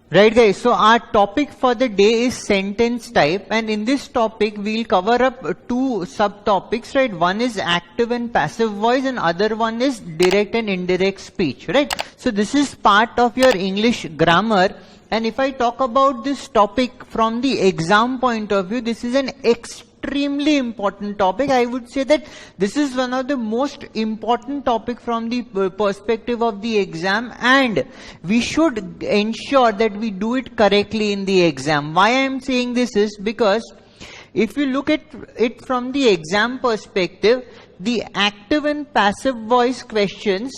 Right guys, so our topic for the day is sentence type, and in this topic we'll cover up two subtopics, right? One is active and passive voice and other one is direct and indirect speech, right? So this is part of your English grammar, and if I talk about this topic from the exam point of view, this is an extremely important topic. I would say that this is one of the most important topic from the perspective of the exam, and we should ensure that we do it correctly in the exam. Why I am saying this is because if you look at it from the exam perspective, the active and passive voice questions,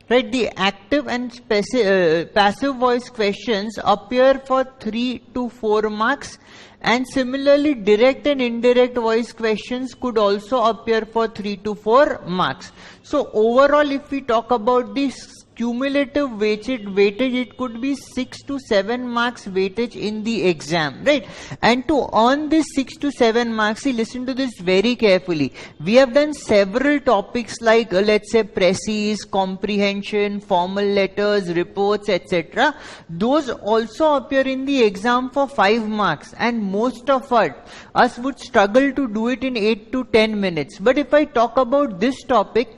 right, the active and passive voice questions appear for 3 to 4 marks, and similarly direct and indirect voice questions could also appear for 3 to 4 marks. So overall, if we talk about this cumulative weightage, it could be 6 to 7 marks weightage in the exam, right? And to earn this 6 to 7 marks, see, listen to this very carefully. We have done several topics like let's say précis, comprehension, formal letters, reports, etc. Those also appear in the exam for 5 marks, and most of us would struggle to do it in 8 to 10 minutes. But if I talk about this topic,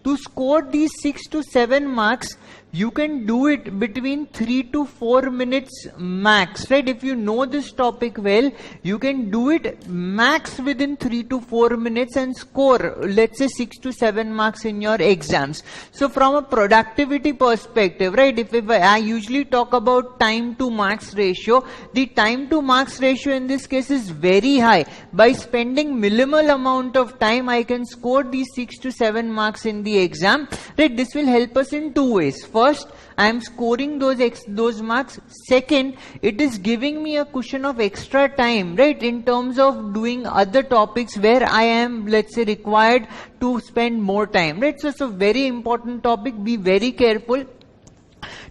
to score these 6 to 7 marks, you can do it between 3 to 4 minutes max, right? If you know this topic well, you can do it max within 3 to 4 minutes and score, let's say, 6 to 7 marks in your exams. So from a productivity perspective, right, if I usually talk about time to marks ratio, the time to marks ratio in this case is very high. By spending minimal amount of time, I can score these 6 to 7 marks in the exam, right? This will help us in two ways. First, I am scoring those marks. Second, it is giving me a cushion of extra time, right, in terms of doing other topics where I am, let's say, required to spend more time, right? So it's a very important topic. Be very careful.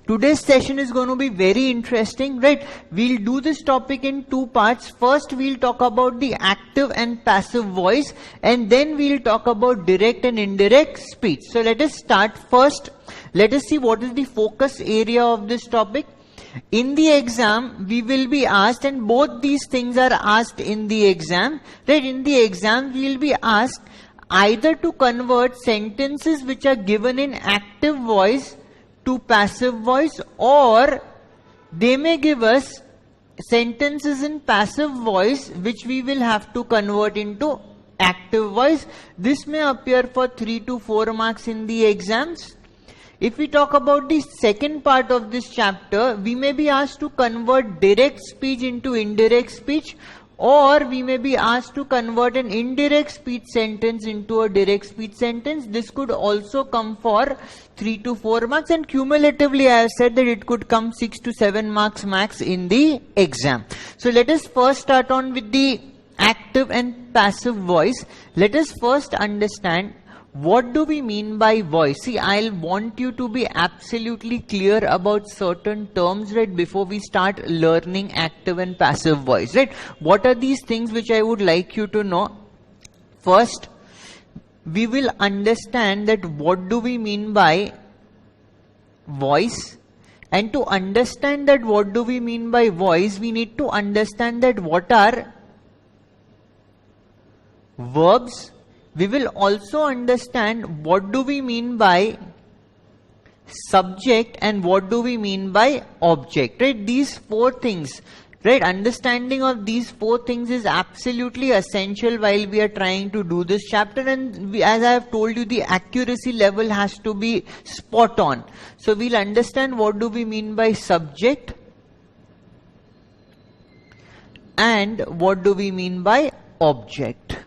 Today's session is going to be very interesting, right? We'll do this topic in two parts. First, we'll talk about the active and passive voice, and then we'll talk about direct and indirect speech. So let us start. First, let us see what is the focus area of this topic. In the exam, we will be asked, and both these things are asked in the exam, right? In the exam, we will be asked either to convert sentences which are given in active voice to passive voice, or they may give us sentences in passive voice which we will have to convert into active voice. This may appear for 3 to 4 marks in the exams. If we talk about the second part of this chapter, we may be asked to convert direct speech into indirect speech, or we may be asked to convert an indirect speech sentence into a direct speech sentence. This could also come for 3 to 4 marks, and cumulatively I have said that it could come 6 to 7 marks max in the exam. So let us first start on with the active and passive voice. Let us first understand what do we mean by voice. See, I'll want you to be absolutely clear about certain terms, right, before we start learning active and passive voice, right? What are these things which I would like you to know? First, we will understand that what do we mean by voice, and to understand that what do we mean by voice, we need to understand that what are verbs. We will also understand what do we mean by subject and what do we mean by object, right? These 4 things, right? Understanding of these 4 things is absolutely essential while we are trying to do this chapter, and as I have told you, the accuracy level has to be spot on. So we'll understand what do we mean by subject and what do we mean by object.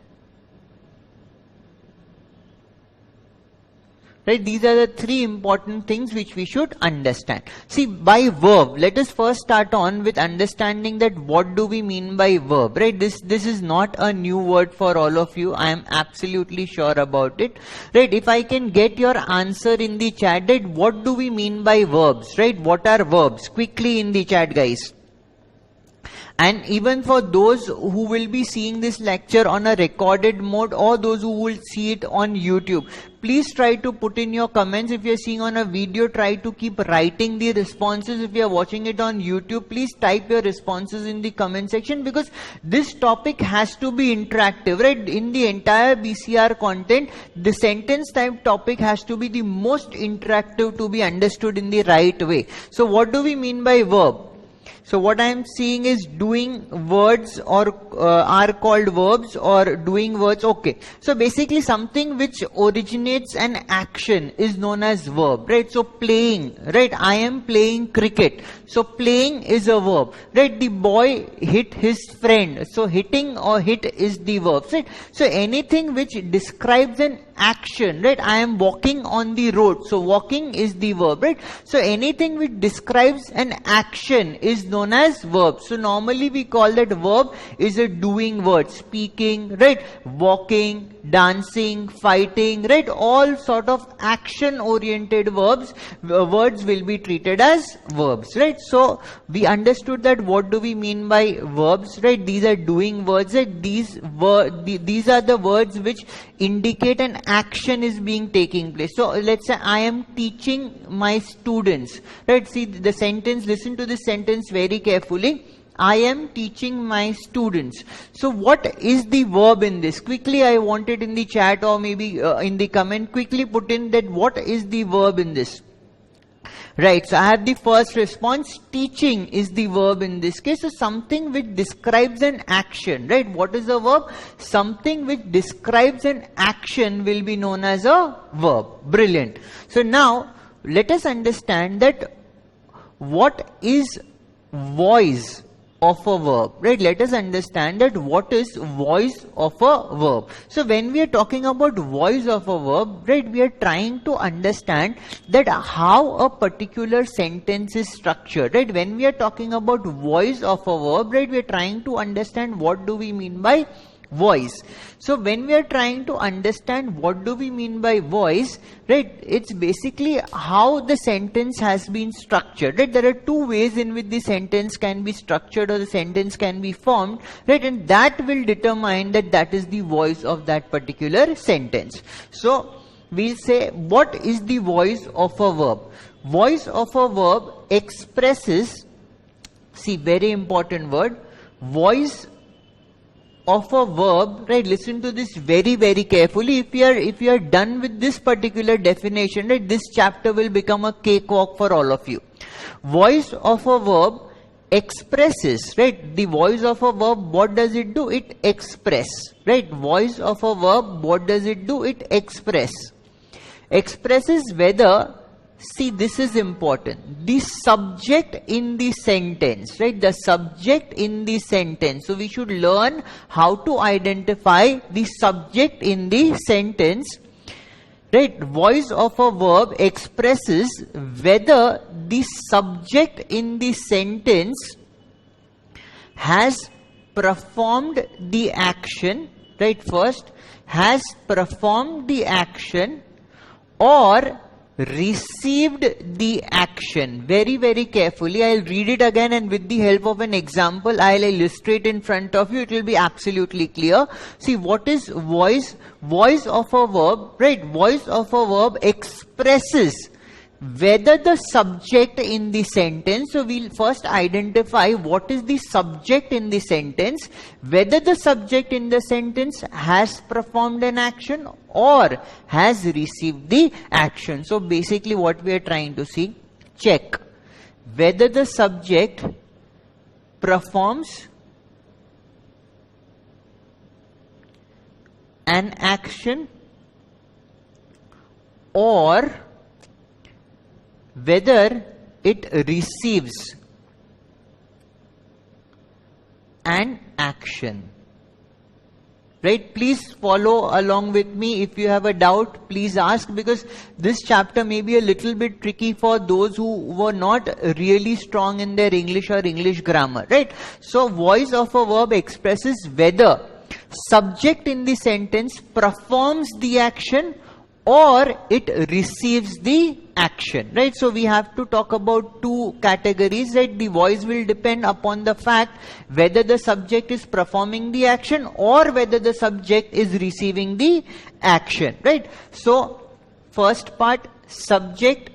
Right, these are the 3 important things which we should understand. See, by verb, let us first start on with understanding that what do we mean by verb, right? This is not a new word for all of you. I am absolutely sure about it, right? If I can get your answer in the chat, right, what do we mean by verbs, right? What are verbs? Quickly in the chat, guys. And even for those who will be seeing this lecture on a recorded mode or those who will see it on YouTube, please try to put in your comments. If you're seeing on a video, try to keep writing the responses. If you're watching it on YouTube, please type your responses in the comment section, because this topic has to be interactive, right? In the entire BCR content, the sentence type topic has to be the most interactive to be understood in the right way. So what do we mean by verb? So what I am seeing is doing words or are called verbs, or doing words. Okay. So basically something which originates an action is known as verb, right? So playing, right? I am playing cricket. So playing is a verb, right? The boy hit his friend. So hitting or hit is the verb, right? So anything which describes an action, right? I am walking on the road. So walking is the verb, right? So anything which describes an action is known as verb. So normally we call that verb is a doing word. Speaking, right? Walking, dancing, fighting, right? All sort of action oriented verbs, words will be treated as verbs, right? So we understood that what do we mean by verbs, right? These are doing words, right? These are the words which indicate an action is being taking place. So let's say I am teaching my students, right? See the sentence, listen to this sentence very carefully. I am teaching my students. So what is the verb in this? Quickly, I want it in the chat or maybe in the comment, quickly put in that what is the verb in this. Right, so I have the first response. Teaching is the verb in this case. So something which describes an action, right? What is a verb? Something which describes an action will be known as a verb. Brilliant. So now let us understand that what is voice of a verb, right? Let us understand that what is voice of a verb. So when we are talking about voice of a verb, right, we are trying to understand that how a particular sentence is structured, right? When we are talking about voice of a verb, right, we are trying to understand what do we mean by voice. So when we are trying to understand what do we mean by voice, right, it's basically how the sentence has been structured, right? There are two ways in which the sentence can be structured or the sentence can be formed, right? And that will determine that is the voice of that particular sentence. So we'll say, what is the voice of a verb? Voice of a verb expresses, see, very important word, voice of a verb, right? Listen to this very, very carefully. If you are done with this particular definition, right, this chapter will become a cakewalk for all of you. Voice of a verb expresses, right? The voice of a verb, what does it do? It express, right? Voice of a verb, what does it do? It expresses whether, see, this is important, the subject in the sentence, right? The subject in the sentence. So we should learn how to identify the subject in the sentence, right? Voice of a verb expresses whether the subject in the sentence has performed the action, right? First, has performed the action or received the action. Very, very carefully. I'll read it again, and with the help of an example, I'll illustrate in front of you. It will be absolutely clear. See, what is voice? Voice of a verb, right? Voice of a verb expresses whether the subject in the sentence, so we'll first identify what is the subject in the sentence, whether the subject in the sentence has performed an action or has received the action. So basically what we are trying to see, check whether the subject performs an action or whether it receives an action. Right? Please follow along with me. If you have a doubt, please ask, because this chapter may be a little bit tricky for those who were not really strong in their English or English grammar. Right? So voice of a verb expresses whether subject in the sentence performs the action or it receives the action, right? So we have to talk about two categories, right? The voice will depend upon the fact whether the subject is performing the action or whether the subject is receiving the action, right? So first part, subject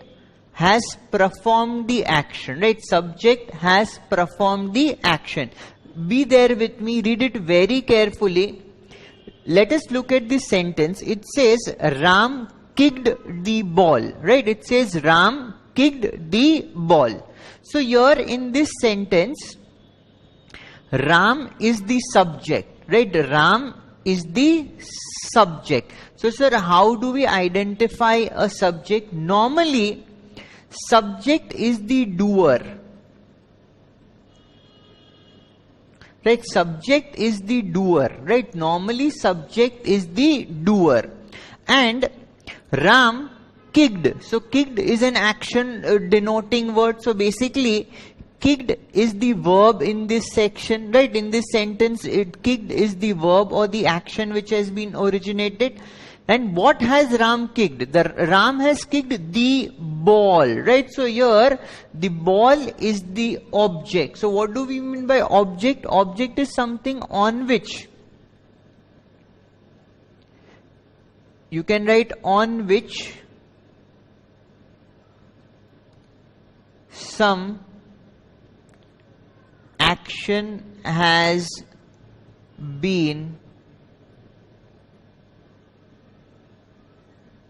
has performed the action, right? Subject has performed the action. Be there with me, read it very carefully. Let us look at this sentence. It says Ram kicked the ball, right? It says Ram kicked the ball. So here in this sentence, Ram is the subject, right? Ram is the subject. So sir, how do we identify a subject? Normally, subject is the doer. Right, subject is the doer, right? Normally subject is the doer. And Ram kicked. So kicked is an action denoting word. So basically kicked is the verb in this section, right? In this sentence, kicked is the verb or the action which has been originated. And what has Ram kicked? The Ram has kicked the ball, right? So here the ball is the object. So what do we mean by object? Object is something on which you can write on which some action has been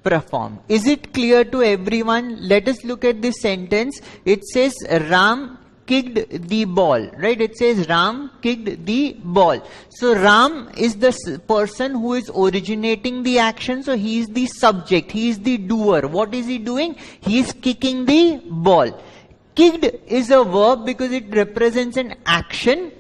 performed. Is it clear to everyone? Let us look at this sentence. It says Ram kicked the ball, right? It says Ram kicked the ball. So Ram is the person who is originating the action. So he is the subject. He is the doer. What is he doing? He is kicking the ball. Kicked is a verb because it represents an action.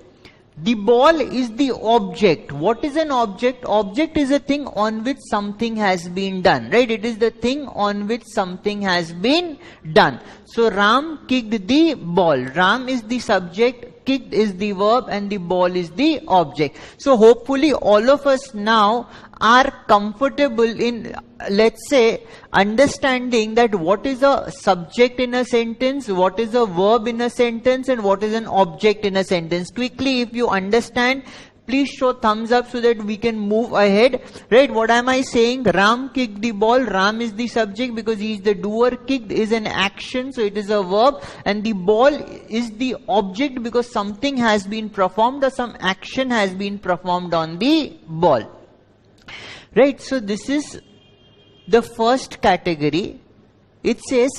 The ball is the object. What is an object? Object is a thing on which something has been done, right? It is the thing on which something has been done. So Ram kicked the ball. Ram is the subject, kicked is the verb, and the ball is the object. So hopefully all of us now are comfortable in, let's say, understanding that what is a subject in a sentence, what is a verb in a sentence, and what is an object in a sentence. Quickly, if you understand, please show thumbs up so that we can move ahead. Right? What am I saying? Ram kicked the ball. Ram is the subject because he is the doer. Kicked is an action, so it is a verb. And the ball is the object because something has been performed or some action has been performed on the ball. Right? So this is the first category. It says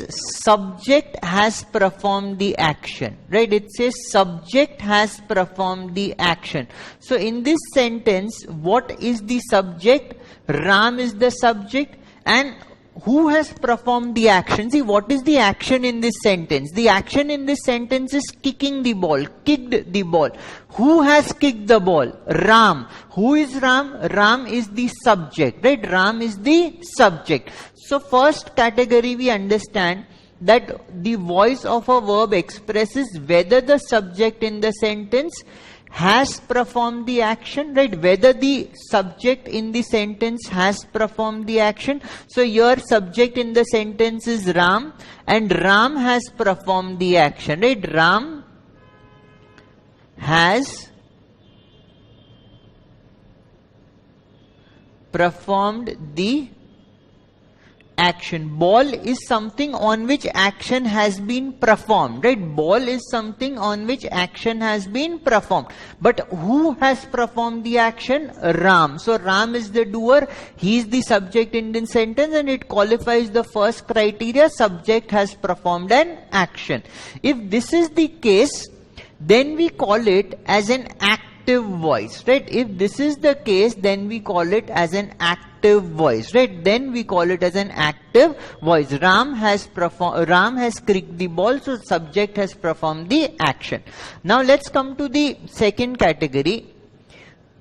subject has performed the action, right? It says subject has performed the action. So in this sentence, what is the subject? Ram is the subject, and who has performed the action? See, what is the action in this sentence? The action in this sentence is kicking the ball, kicked the ball. Who has kicked the ball? Ram. Who is Ram? Ram is the subject, right? Ram is the subject. So first category we understand that the voice of a verb expresses whether the subject in the sentence has performed the action, right? Whether the subject in the sentence has performed the action. So your subject in the sentence is Ram, and Ram has performed the action, right? Ram has performed the action. Ball is something on which action has been performed, right? Ball is something on which action has been performed. But who has performed the action? Ram. So Ram is the doer. He is the subject in the sentence, and it qualifies the first criteria. Subject has performed an action. If this is the case, then we call it as an active voice, right? If this is the case, then we call it as an active voice, right? Then we call it as an active voice. Ram has kicked the ball, so subject has performed the action. Now let's come to the second category.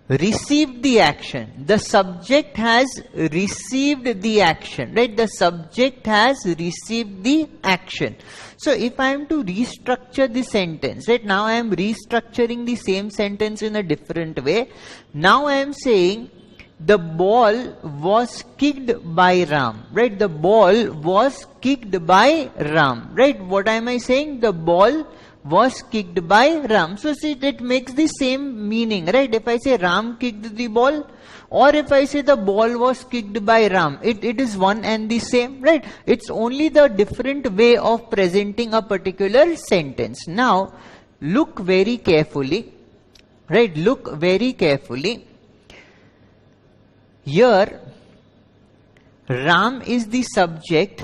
Received the action. The subject has received the action, right? The subject has received the action. So if I am to restructure the sentence, right? Now I am restructuring the same sentence in a different way. Now I am saying the ball was kicked by Ram, right? The ball was kicked by Ram, right? What am I saying? The ball was kicked by Ram. So see, it makes the same meaning, right? If I say Ram kicked the ball, or if I say the ball was kicked by Ram, it is one and the same, right? It's only the different way of presenting a particular sentence. Now, look very carefully, right? Look very carefully. Here, Ram is the subject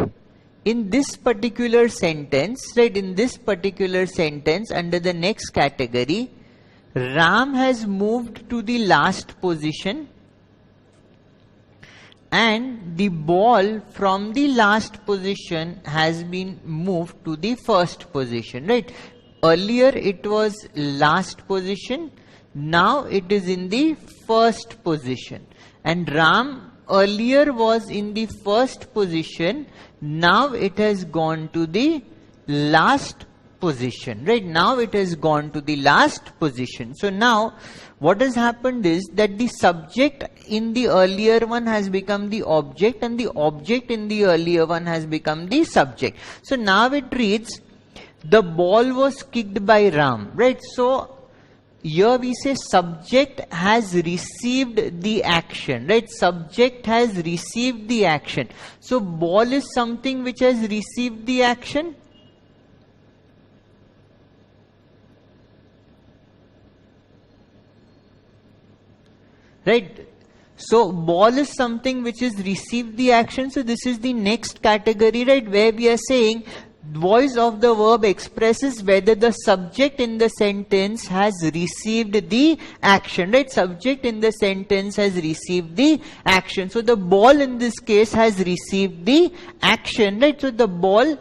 in this particular sentence, right? In this particular sentence, under the next category, Ram has moved to the last position, and the ball from the last position has been moved to the first position, right? Earlier it was last position, now it is in the first position. And Ram earlier was in the first position, now it has gone to the last position, right? Now it has gone to the last position. So now what has happened is that the subject in the earlier one has become the object, and the object in the earlier one has become the subject. So now it reads, the ball was kicked by Ram, right? So here we say subject has received the action, right? Subject has received the action. So ball is something which has received the action. Right? So ball is something which has received the action. So this is the next category, right? Where we are saying voice of the verb expresses whether the subject in the sentence has received the action, right? Subject in the sentence has received the action. So the ball in this case has received the action, right? So the ball,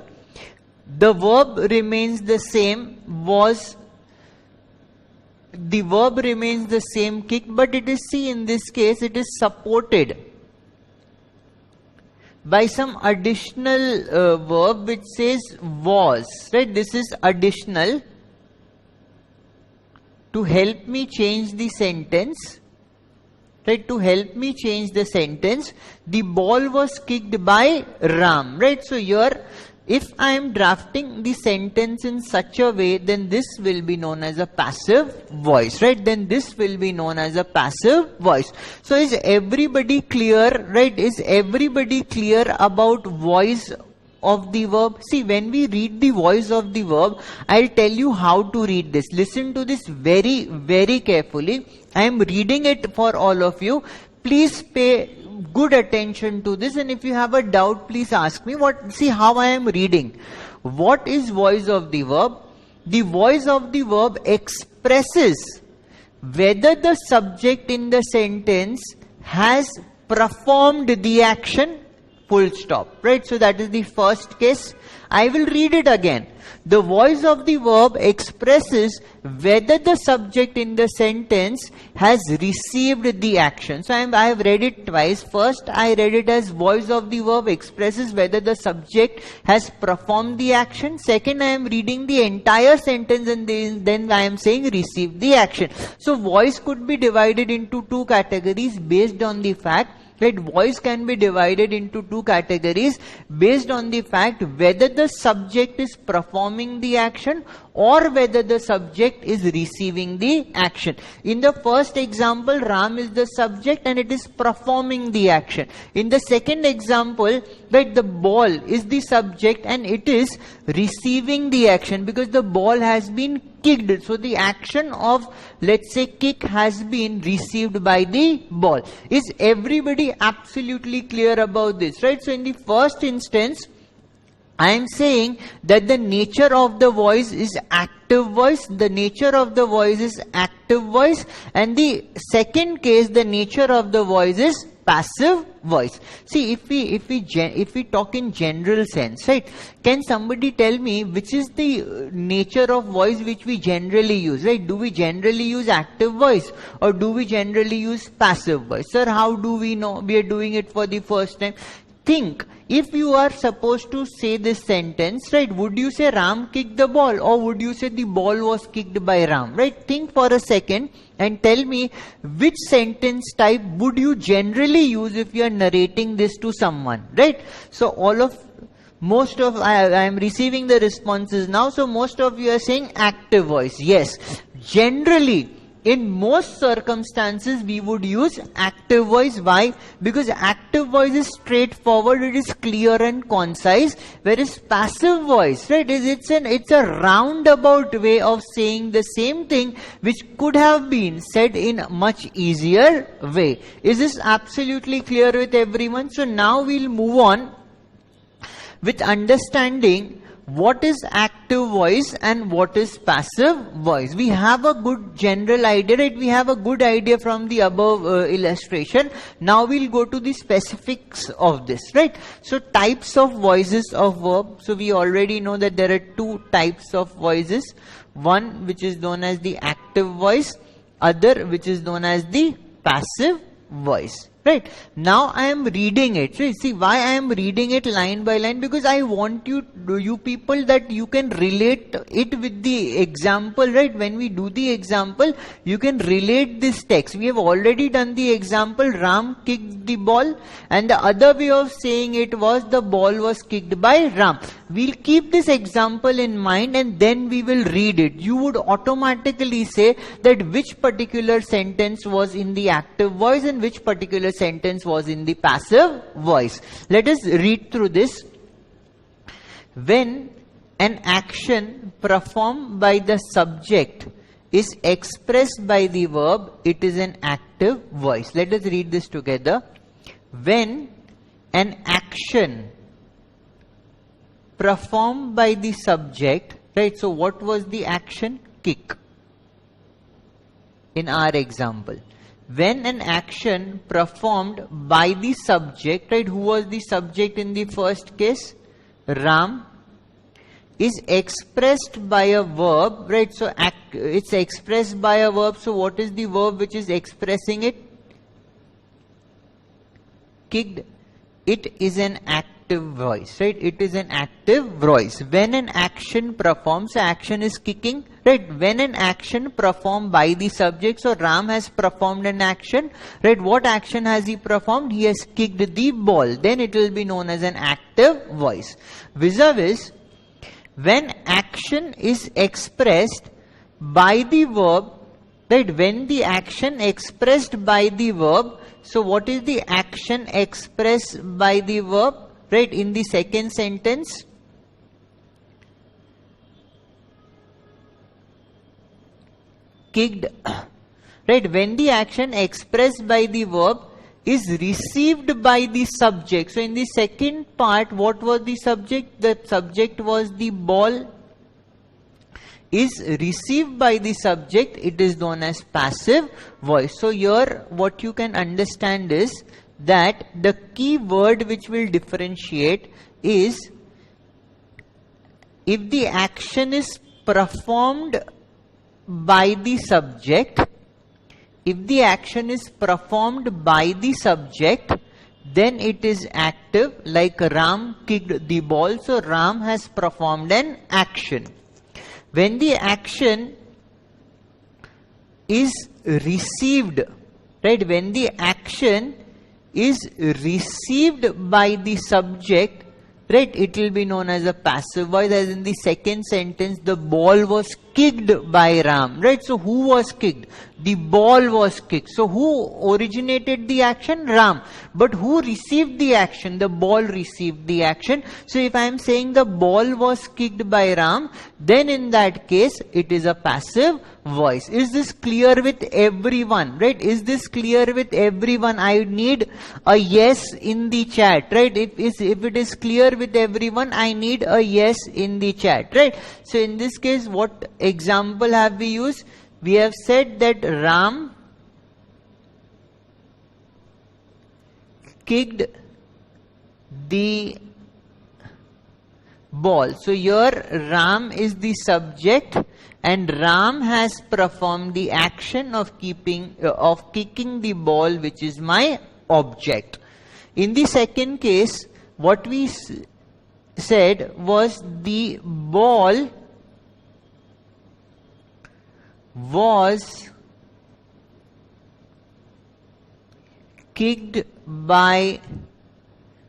the verb remains the same, the verb remains the same, kicked, but it is, see, in this case it is supported by some additional verb which says was, right? This is additional to help me change the sentence, right? To help me change the sentence, the ball was kicked by Ram, right? So here, if I am drafting the sentence in such a way, then this will be known as a passive voice, right? Then this will be known as a passive voice. So is everybody clear, right? Is everybody clear about voice of the verb? See, when we read the voice of the verb, I'll tell you how to read this. Listen to this very, very carefully. I am reading it for all of you. Please pay good attention to this, and if you have a doubt, please ask me. See how I am reading. What is voice of the verb? The voice of the verb expresses whether the subject in the sentence has performed the action, full stop, right? So that is the first case. I will read it again. The voice of the verb expresses whether the subject in the sentence has received the action. So I have read it twice. First, I read it as voice of the verb expresses whether the subject has performed the action. Second, I am reading the entire sentence, and then I am saying received the action. So voice could be divided into two categories based on the fact, right? Voice can be divided into two categories based on the fact whether the subject is performing the action or whether the subject is receiving the action. In the first example, Ram is the subject and it is performing the action. In the second example, right, the ball is the subject and it is receiving the action because the ball has been kicked. So the action of, let's say, kick has been received by the ball. Is everybody absolutely clear about this, right? So in the first instance, I am saying that the nature of the voice is active voice. The nature of the voice is active voice. And the second case, the nature of the voice is passive voice. See, if we talk in general sense, right? Can somebody tell me which is the nature of voice which we generally use, right? Do we generally use active voice or do we generally use passive voice? Sir, how do we know? We are doing it for the first time. Think, if you are supposed to say this sentence, right, would you say Ram kicked the ball, or would you say the ball was kicked by Ram, right? Think for a second and tell me which sentence type would you generally use if you are narrating this to someone, right? So I am receiving the responses now. So most of you are saying active voice. Yes, generally, in most circumstances, we would use active voice. Why? Because active voice is straightforward, it is clear and concise, whereas passive voice, right, it's a roundabout way of saying the same thing which could have been said in a much easier way. Is this absolutely clear with everyone? So now we'll move on with understanding what is active voice and what is passive voice. We have a good general idea, right? We have a good idea from the above illustration. Now we'll go to the specifics of this, right? So types of voices of verb. So we already know that there are two types of voices. One which is known as the active voice, other which is known as the passive voice. Right, now I am reading it. So see why I am reading it line by line, because I want you people that you can relate it with the example, right? When we do the example, you can relate this text. We have already done the example, Ram kicked the ball, and the other way of saying it was the ball was kicked by Ram. We'll keep this example in mind and then we will read it. You would automatically say that which particular sentence was in the active voice and which particular sentence was in the passive voice. Let us read through this. When an action performed by the subject is expressed by the verb, it is an active voice. Let us read this together. When an action performed by the subject, right? So what was the action? Kick. In our example, when an action performed by the subject, right? Who was the subject in the first case? Ram, is expressed by a verb, right? So it's expressed by a verb. So what is the verb which is expressing it? Kicked. It is an active voice, right? It is an active voice. When an action performs, action is kicking, right? When an action performed by the subject, so Ram has performed an action, right? What action has he performed? He has kicked the ball. Then it will be known as an active voice. Vis-a-vis, when action is expressed by the verb, right? When the action expressed by the verb, so what is the action expressed by the verb, right? In the second sentence, kicked, right? When the action expressed by the verb is received by the subject. So in the second part, what was the subject? The subject was the ball. Is received by the subject, it is known as passive voice. So here what you can understand is that the key word which will differentiate is if the action is performed by the subject, if the action is performed by the subject, then it is active, like Ram kicked the ball. So Ram has performed an action. When the action is received, right? When the action is received by the subject, right? It will be known as a passive voice. As in the second sentence, the ball was kicked by Ram, right? So who was kicked? The ball was kicked. So who originated the action? Ram. But who received the action? The ball received the action. So if I am saying the ball was kicked by Ram, then in that case it is a passive voice. Is this clear with everyone, right? Is this clear with everyone? I need a yes in the chat, right? If it is clear with everyone, I need a yes in the chat, right? So in this case, what example have we used? We have said that Ram kicked the ball. So here Ram is the subject and Ram has performed the action of kicking the ball, which is my object. In the second case, what we said was the ball was kicked by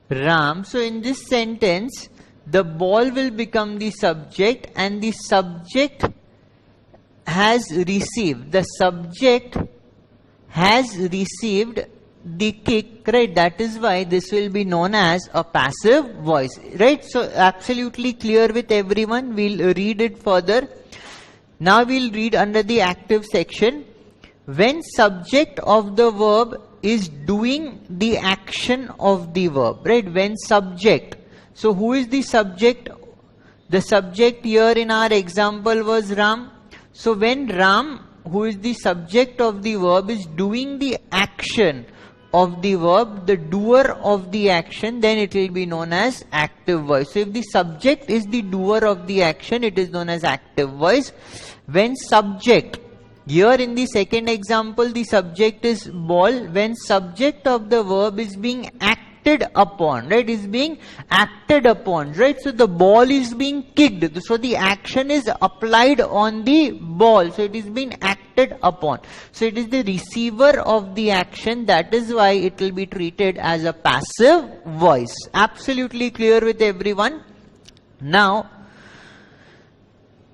Ram. So in this sentence, the ball will become the subject and the subject has received. The subject has received the kick, right? That is why this will be known as a passive voice, right? So absolutely clear with everyone. We'll read it further. Now we'll read under the active section. When subject of the verb is doing the action of the verb, right? When subject. So who is the subject? The subject here in our example was Ram. So when Ram, who is the subject of the verb, is doing the action of the verb, the doer of the action, then it will be known as active voice. So if the subject is the doer of the action, it is known as active voice. When subject, here in the second example, the subject is ball. When subject of the verb is being acted upon, right, is being acted upon, right? So the ball is being kicked. So the action is applied on the ball. So it is being acted upon. So it is the receiver of the action. That is why it will be treated as a passive voice. Absolutely clear with everyone? Now,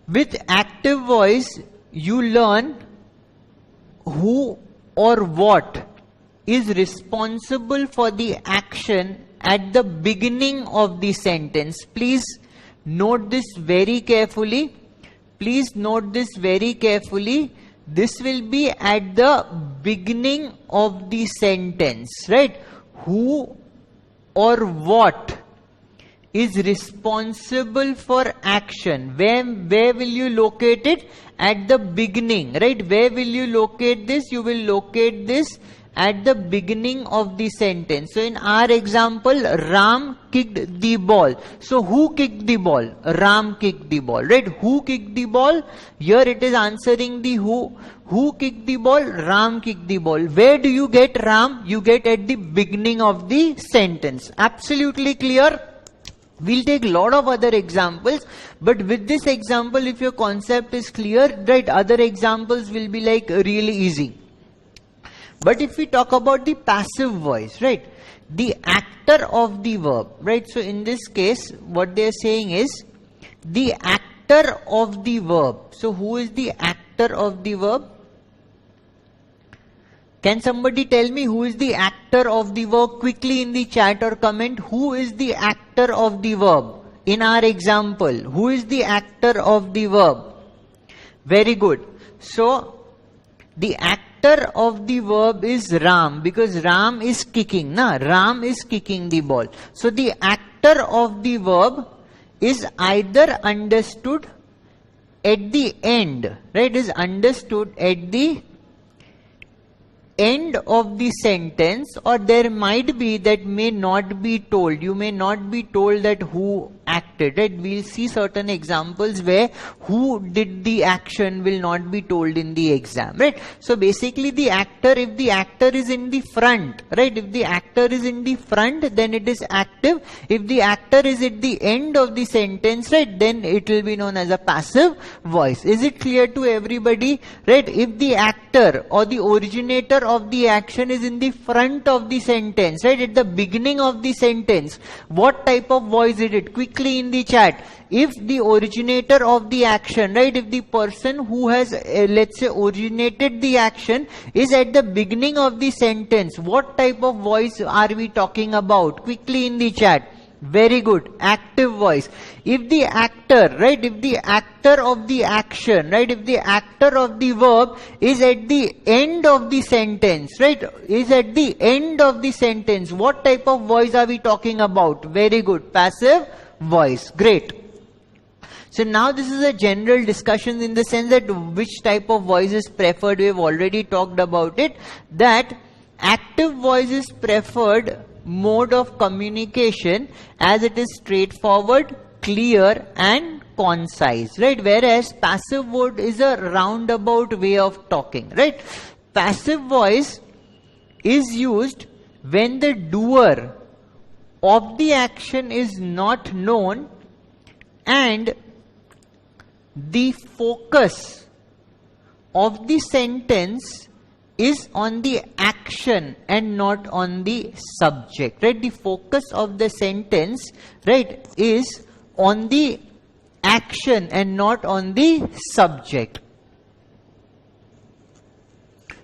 with active voice, you learn who or what is responsible for the action at the beginning of the sentence. Please note this very carefully. Please note this very carefully. This will be at the beginning of the sentence, right? Who or what is responsible for action. Where will you locate it? At the beginning, right? Where will you locate this? You will locate this at the beginning of the sentence. So in our example, Ram kicked the ball. So who kicked the ball? Ram kicked the ball, right? Who kicked the ball? Here it is answering the who. Who kicked the ball? Ram kicked the ball. Where do you get Ram? You get at the beginning of the sentence. Absolutely clear? We'll take a lot of other examples, but with this example, if your concept is clear, right, other examples will be like really easy. But if we talk about the passive voice, right, the actor of the verb, right, so in this case, what they are saying is the actor of the verb. So who is the actor of the verb? Can somebody tell me who is the actor of the verb quickly in the chat or comment? Who is the actor of the verb in our example? Who is the actor of the verb? Very good. So the actor of the verb is Ram, because Ram is kicking. Ram is kicking the ball. So the actor of the verb is either understood at the end, right? Is understood at the end of the sentence, or there might be that may not be told. You may not be told that who acted, right? We'll see certain examples where who did the action will not be told in the exam, right? So basically the actor, if the actor is in the front, right? If the actor is in the front, then it is active. If the actor is at the end of the sentence, right, then it will be known as a passive voice. Is it clear to everybody? Right? If the actor or the originator of the action is in the front of the sentence, right, at the beginning of the sentence, what type of voice is it? Quickly in the chat. If the originator of the action, right, if the person who has, let's say, originated the action is at the beginning of the sentence, what type of voice are we talking about? Quickly in the chat. Very good. Active voice. If the actor, right, if the actor of the action, right, if the actor of the verb is at the end of the sentence, right, is at the end of the sentence, what type of voice are we talking about? Very good. Passive voice. Great. So now this is a general discussion in the sense that which type of voice is preferred. We have already talked about it. That active voice is preferred mode of communication as it is straightforward, clear and concise, right? Whereas passive voice is a roundabout way of talking, right? Passive voice is used when the doer of the action is not known and the focus of the sentence is on the action and not on the subject, right? The focus of the sentence, right, is on the action and not on the subject.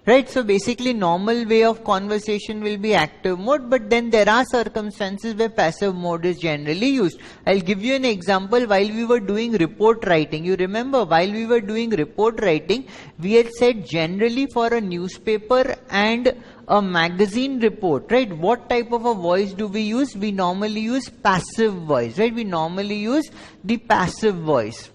Right, so basically normal way of conversation will be active mode, but then there are circumstances where passive mode is generally used. I'll give you an example. While we were doing report writing, you remember while we were doing report writing, we had said generally for a newspaper and a magazine report, right, what type of a voice do we use? We normally use passive voice, right? We normally use the passive voice.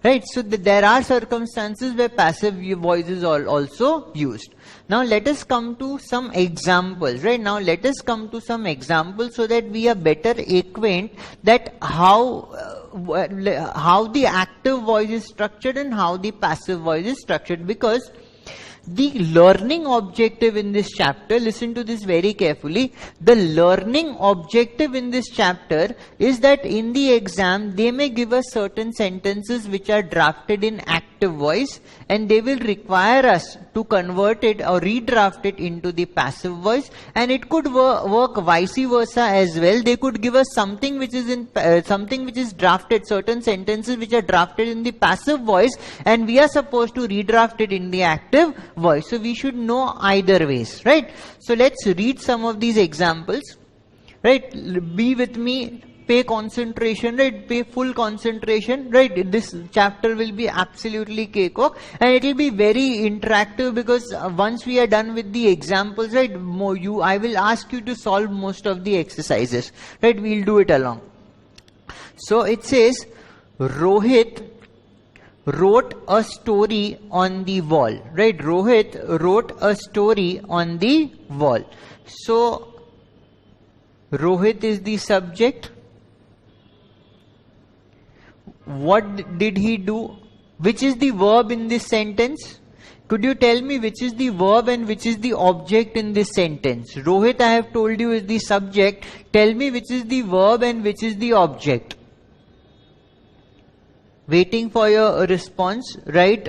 Right, so there are circumstances where passive voice is also used. Now let us come to some examples, right? Now let us come to some examples so that we are better acquainted that how the active voice is structured and how the passive voice is structured, because the learning objective in this chapter, listen to this very carefully, the learning objective in this chapter is that in the exam they may give us certain sentences which are drafted in active voice and they will require us to convert it or redraft it into the passive voice, and it could work vice versa as well. They could give us something which is in something which is drafted, certain sentences which are drafted in the passive voice, and we are supposed to redraft it in the active voice. So we should know either ways, right? So let's read some of these examples, right? Be with me, pay concentration, right? Pay full concentration, right? This chapter will be absolutely cakewalk and it will be very interactive, because once we are done with the examples, right, I will ask you to solve most of the exercises, right? We'll do it along. So it says, Rohit wrote a story on the wall, right? Rohit wrote a story on the wall. So Rohit is the subject. What did he do? Which is the verb in this sentence? Could you tell me which is the verb and which is the object in this sentence? Rohit, I have told you, is the subject. Tell me which is the verb and which is the object. Waiting for your response, right?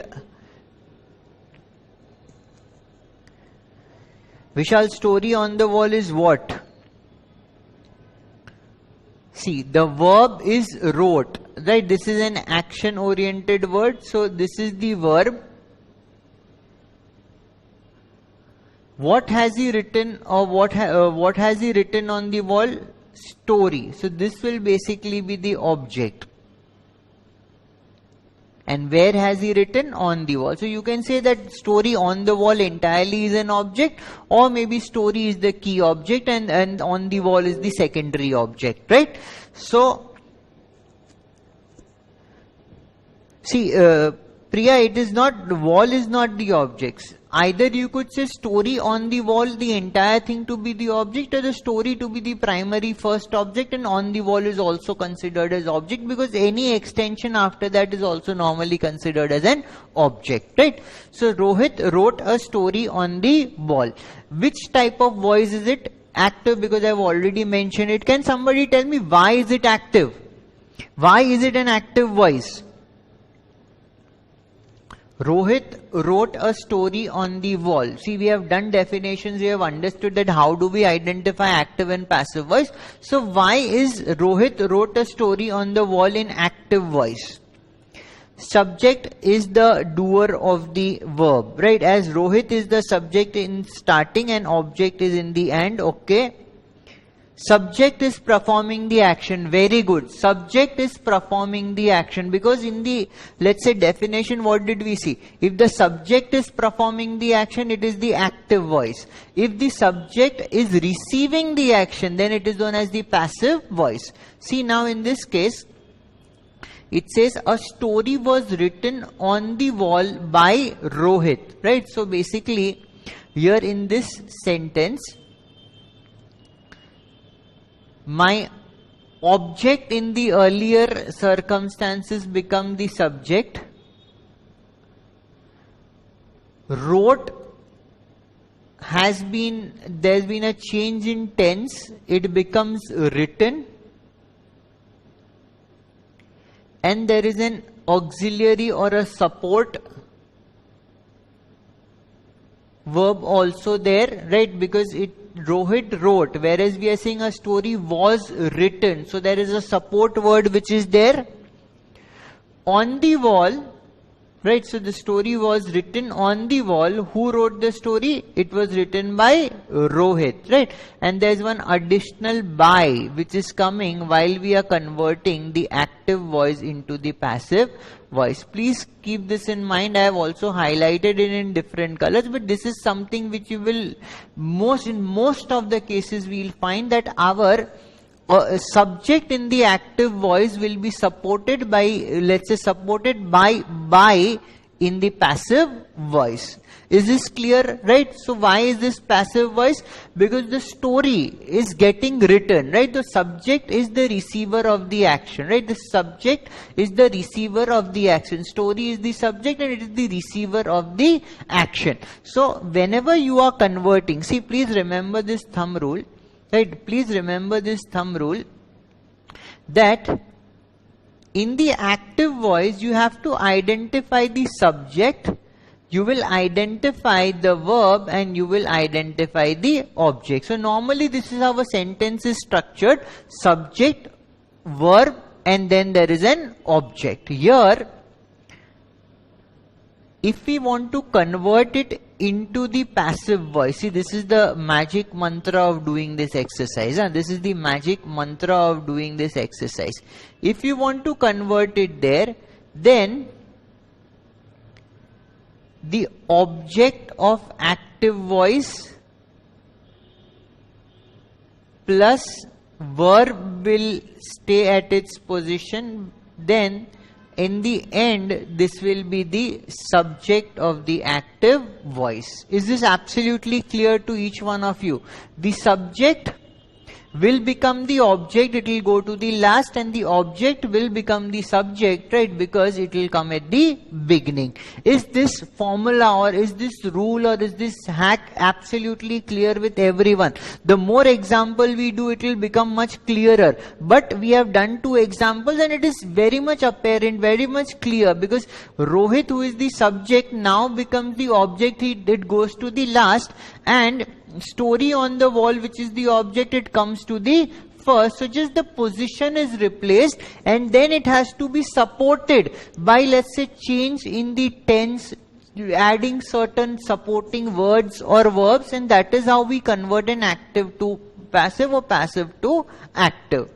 Vishal's story on the wall is what? See, the verb is wrote, right? This is an action oriented word, so this is the verb. What has he written, or what has he written on the wall? Story. So this will basically be the object. And where has he written? On the wall. So you can say that story on the wall entirely is an object, or maybe story is the key object and on the wall is the secondary object, right? So, see, Priya, it is not, the wall is not the objects. Either you could say story on the wall, the entire thing to be the object, or the story to be the primary first object, and on the wall is also considered as object, because any extension after that is also normally considered as an object, right? So Rohit wrote a story on the wall. Which type of voice is it? Active, because I have already mentioned it. Can somebody tell me why is it active? Why is it an active voice? Rohit wrote a story on the wall. See, we have done definitions, we have understood that how do we identify active and passive voice. So why is Rohit wrote a story on the wall in active voice? Subject is the doer of the verb, right? As Rohit is the subject in starting and object is in the end, okay? Subject is performing the action. Very good. Subject is performing the action, because in the, let's say, definition, what did we see? If the subject is performing the action, it is the active voice. If the subject is receiving the action, then it is known as the passive voice. See, now in this case, it says a story was written on the wall by Rohit, right? So basically, here in this sentence, my object in the earlier circumstances become the subject. Wrote there's been a change in tense, it becomes written, and there is an auxiliary or a support verb also there, right? Because Rohit wrote, whereas we are saying a story was written. So there is a support word which is there. On the wall, right? So the story was written on the wall. Who wrote the story? It was written by Rohit, right? And there's one additional by which is coming while we are converting the active voice into the passive voice. Please keep this in mind. I have also highlighted it in different colors, but this is something which you will in most of the cases we will find that our subject in the active voice will be supported by, let's say, supported by in the passive voice. Is this clear, right? So why is this passive voice? Because the story is getting written, right? The subject is the receiver of the action, right? The subject is the receiver of the action. Story is the subject and it is the receiver of the action. So whenever you are converting, see, please remember this thumb rule, right? Please remember this thumb rule that in the active voice you have to identify the subject, you will identify the verb, and you will identify the object. So normally this is how a sentence is structured: subject, verb, and then there is an object. Here, if we want to convert it into the passive voice, see, this is the magic mantra of doing this exercise. This is the magic mantra of doing this exercise. If you want to convert it there, then the object of active voice plus verb will stay at its position. Then in the end, this will be the subject of the active voice. Is this absolutely clear to each one of you? The subject will become the object, it will go to the last, and the object will become the subject, right? Because it will come at the beginning. Is this formula or is this rule or is this hack absolutely clear with everyone? The more example we do, it will become much clearer. But we have done 2 examples and it is very much apparent, very much clear, because Rohit, who is the subject, now becomes the object. It goes to the last, and story on the wall, which is the object, it comes to the first. So just the position is replaced, and then it has to be supported by, let's say, change in the tense, adding certain supporting words or verbs, and that is how we convert an active to passive or passive to active.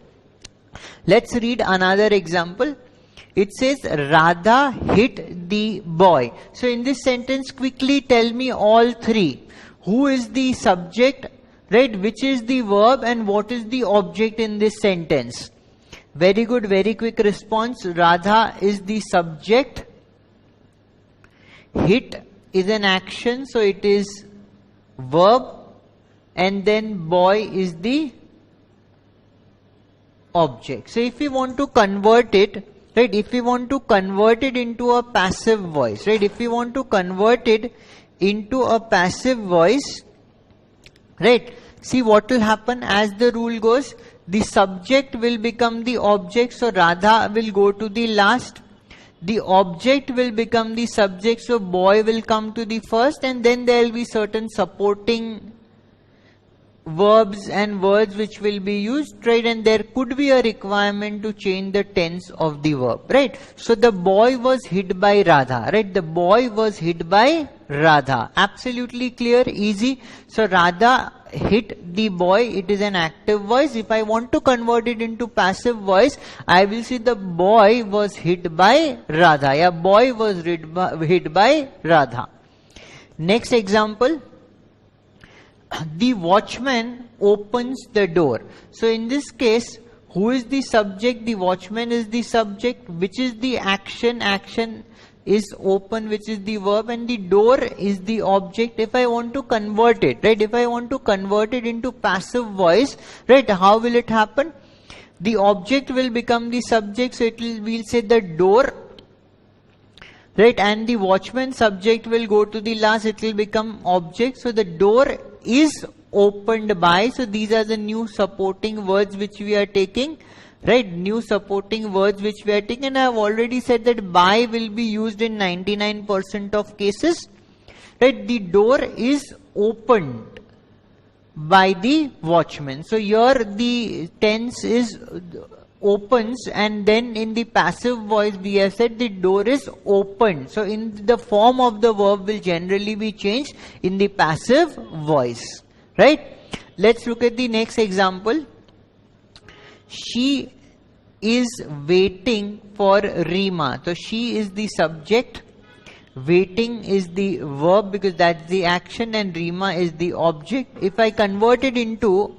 Let's read another example. It says Radha hit the boy. So in this sentence, quickly tell me all 3. Who is the subject, right? Which is the verb, and what is the object in this sentence? Very good, very quick response. Radha is the subject. Hit is an action, so it is verb, and then boy is the object. So if we want to convert it, right? If we want to convert it into a passive voice, right? If we want to convert it into a passive voice, right? See what will happen as the rule goes. The subject will become the object, so Radha will go to the last. The object will become the subject, so boy will come to the first, and then there will be certain supporting verbs and words which will be used, right? And there could be a requirement to change the tense of the verb, right? So the boy was hit by Radha, right? The boy was hit by Radha. Absolutely clear, easy. So Radha hit the boy, it is an active voice. If I want to convert it into passive voice, I will see the boy was hit by Radha. Yeah, boy was hit by Radha. Next example. The watchman opens the door. So in this case, who is the subject? The watchman is the subject. Which is the action? Action is open, which is the verb, and the door is the object. If I want to convert it, right? If I want to convert it into passive voice, right? How will it happen? The object will become the subject, so we'll say the door, right? And the watchman subject will go to the last, it will become object. So the door is opened by. So these are the new supporting words which we are taking. Right, new supporting words which we are taking. And I have already said that by will be used in 99% of cases. Right, the door is opened by the watchman. So here the tense is opens, and then in the passive voice we have said the door is opened. So in the form of the verb will generally be changed in the passive voice. Right? Let's look at the next example. She is waiting for Rima. So she is the subject, waiting is the verb because that's the action, and Rima is the object. If I convert it into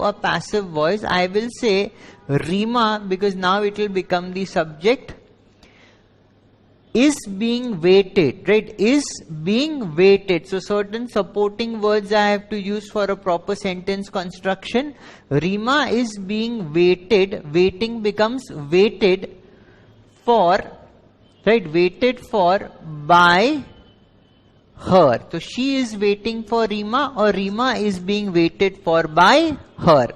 a passive voice, I will say Rima, because now it will become the subject, is being waited, right? Is being waited. So certain supporting words I have to use for a proper sentence construction. Rima is being waited. Waiting becomes waited for, right? Waited for by her. So she is waiting for Rima, or Rima is being waited for by her.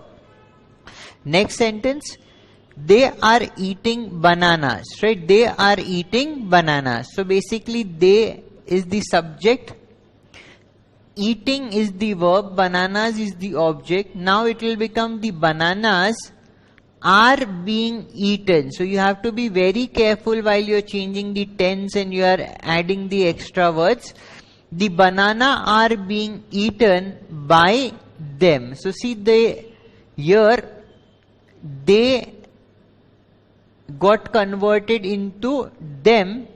Next sentence. They are eating bananas, right? They are eating bananas. So basically they is the subject, eating is the verb, bananas is the object. Now it will become the bananas are being eaten. So you have to be very careful while you are changing the tense and you are adding the extra words. The banana are being eaten by them. So see, here they got converted into them,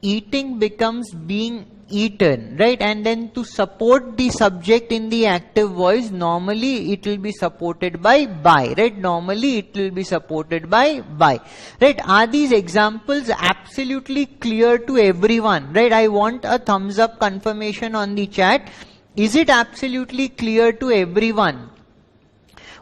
eating becomes being eaten, right? And then to support the subject in the active voice, normally it will be supported by, right? Normally it will be supported by. Right? Are these examples absolutely clear to everyone? Right? I want a thumbs up confirmation on the chat. Is it absolutely clear to everyone?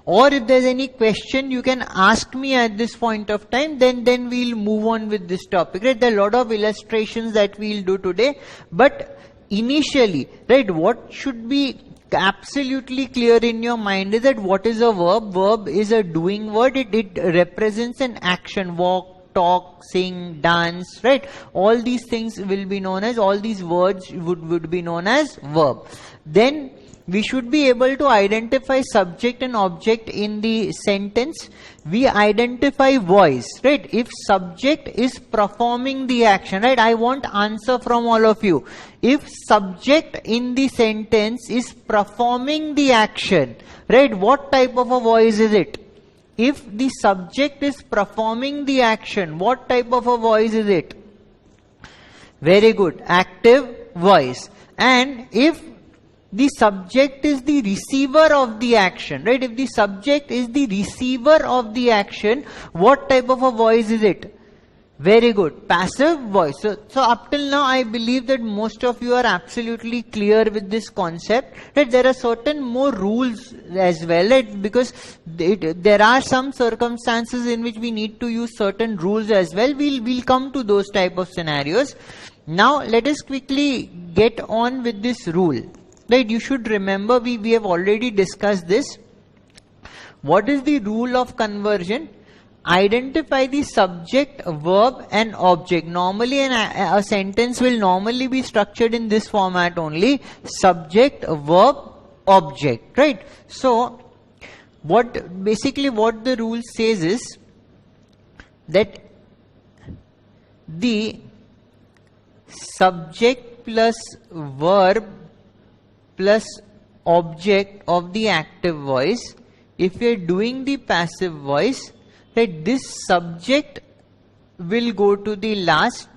Or if there's any question, you can ask me at this point of time, then we'll move on with this topic. Right? There are a lot of illustrations that we'll do today, but initially, right, what should be absolutely clear in your mind is that what is a verb? Verb is a doing word. It represents an action, walk, talk, sing, dance, right? All these things will be known as, all these words would be known as verb. Then we should be able to identify subject and object in the sentence. We identify voice, right? If subject is performing the action, right? I want answer from all of you. If subject in the sentence is performing the action, right? What type of a voice is it? If the subject is performing the action, what type of a voice is it? Very good. Active voice. And if the subject is the receiver of the action, right? If the subject is the receiver of the action, what type of a voice is it? Very good. Passive voice. So up till now, I believe that most of you are absolutely clear with this concept. Right? There are certain more rules as well, right? Because there are some circumstances in which we need to use certain rules as well. We'll come to those type of scenarios. Now, let us quickly get on with this rule. Right, you should remember, we have already discussed this. What is the rule of conversion? Identify the subject, verb and object. Normally a sentence will normally be structured in this format only. Subject, verb, object. Right? So, what the rule says is that the subject plus verb plus object of the active voice, if we are doing the passive voice, right, this subject will go to the last,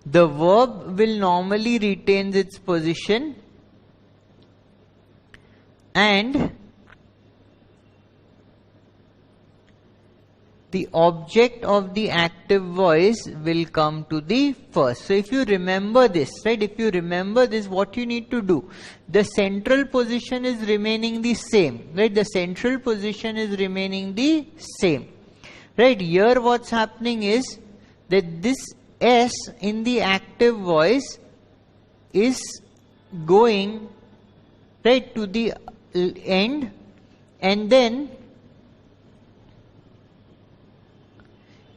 the verb will normally retain its position, and the object of the active voice will come to the first. So if you remember this, right, if you remember this, what you need to do, the central position is remaining the same, right, the central position is remaining the same, right. Here what's happening is that this S in the active voice is going right to the end, and then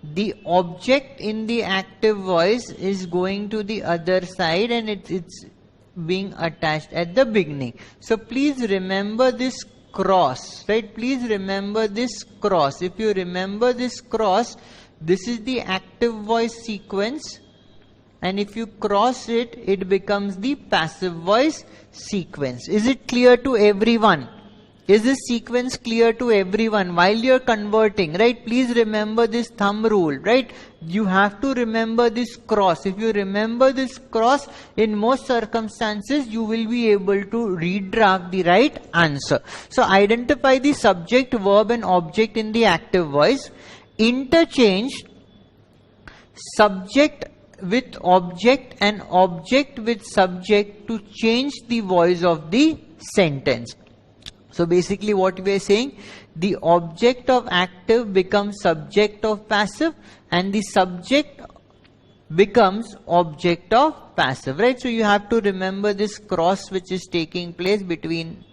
the object in the active voice is going to the other side, and it's being attached at the beginning. So please remember this cross, right? Please remember this cross. If you remember this cross, this is the active voice sequence, and if you cross it, it becomes the passive voice sequence. Is it clear to everyone? Is this sequence clear to everyone? While you're converting, right, please remember this thumb rule, right? You have to remember this cross. If you remember this cross, in most circumstances, you will be able to redraft the right answer. So identify the subject, verb and object in the active voice. Interchange subject with object and object with subject to change the voice of the sentence. So basically what we are saying, the object of active becomes subject of passive, and the subject becomes object of passive, right? So you have to remember this cross which is taking place between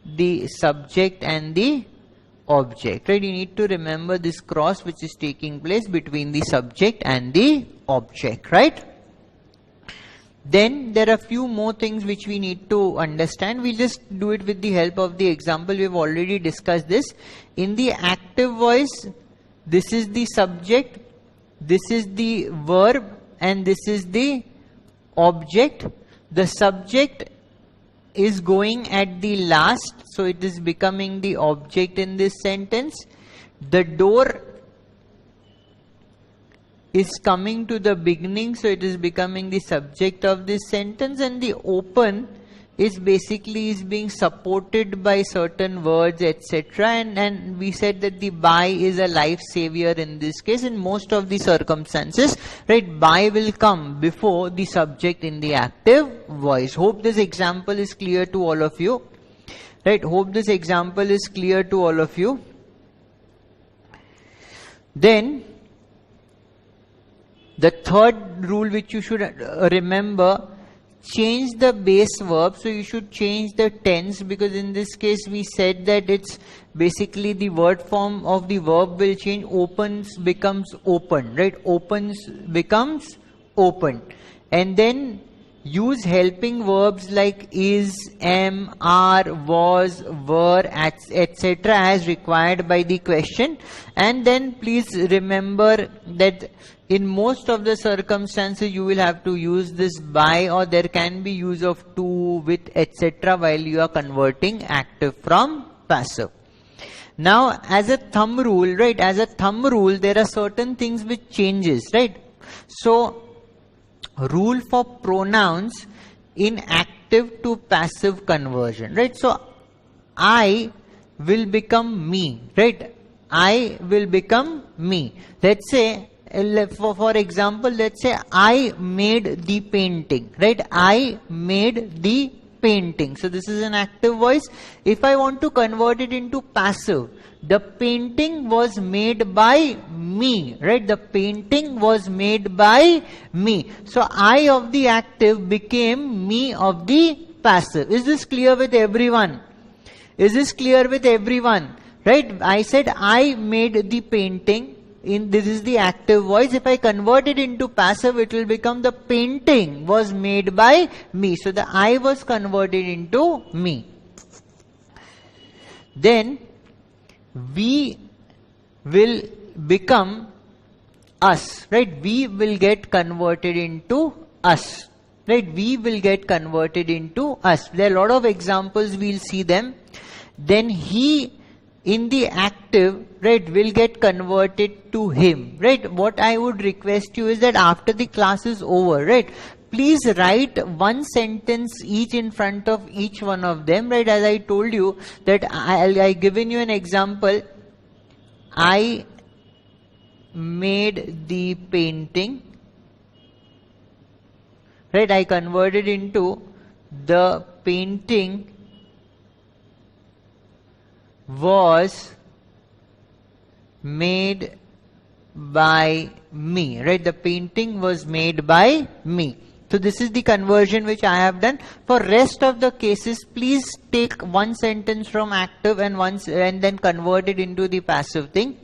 the subject and the object, right? You need to remember this cross which is taking place between the subject and the object, right? Then there are few more things which we need to understand. We'll just do it with the help of the example. We've already discussed this. In the active voice, this is the subject, this is the verb, and this is the object. The subject is going at the last, so it is becoming the object in this sentence. The door is coming to the beginning, so it is becoming the subject of this sentence, and the open is basically is being supported by certain words, etc. And we said that the by is a life savior in this case. In most of the circumstances, right, by will come before the subject in the active voice. Hope this example is clear to all of you. Right, hope this example is clear to all of you. Then the third rule which you should remember, change the base verb. So you should change the tense, because in this case we said that it's basically the word form of the verb will change. Opens becomes open, right? Opens becomes open. And then use helping verbs like is, am, are, was, were, etc. as required by the question. And then please remember that in most of the circumstances you will have to use this by, or there can be use of to, with, etc. while you are converting active from passive. Now as a thumb rule, right, as a thumb rule, there are certain things which changes, right? So rule for pronouns in active to passive conversion, right? So I will become me, right? I will become me. Let's say, for example, let's say I made the painting, right? I made the painting. So this is an active voice. If I want to convert it into passive, the painting was made by me, right? The painting was made by me. So I of the active became me of the passive. Is this clear with everyone? Is this clear with everyone? Right? I said I made the painting. This is the active voice. If I convert it into passive, it will become the painting was made by me. So the I was converted into me. Then we will become us, right? We will get converted into us, right? We will get converted into us. There are a lot of examples, we'll see them. Then he in the active, right, will get converted to him, right? What I would request you is that after the class is over, right, please write one sentence each in front of each one of them, right? As I told you that I given you an example. I made the painting, right? I converted into the painting was made by me, right? The painting was made by me. So this is the conversion which I have done. For rest of the cases, please take one sentence from active and then convert it into the passive thing.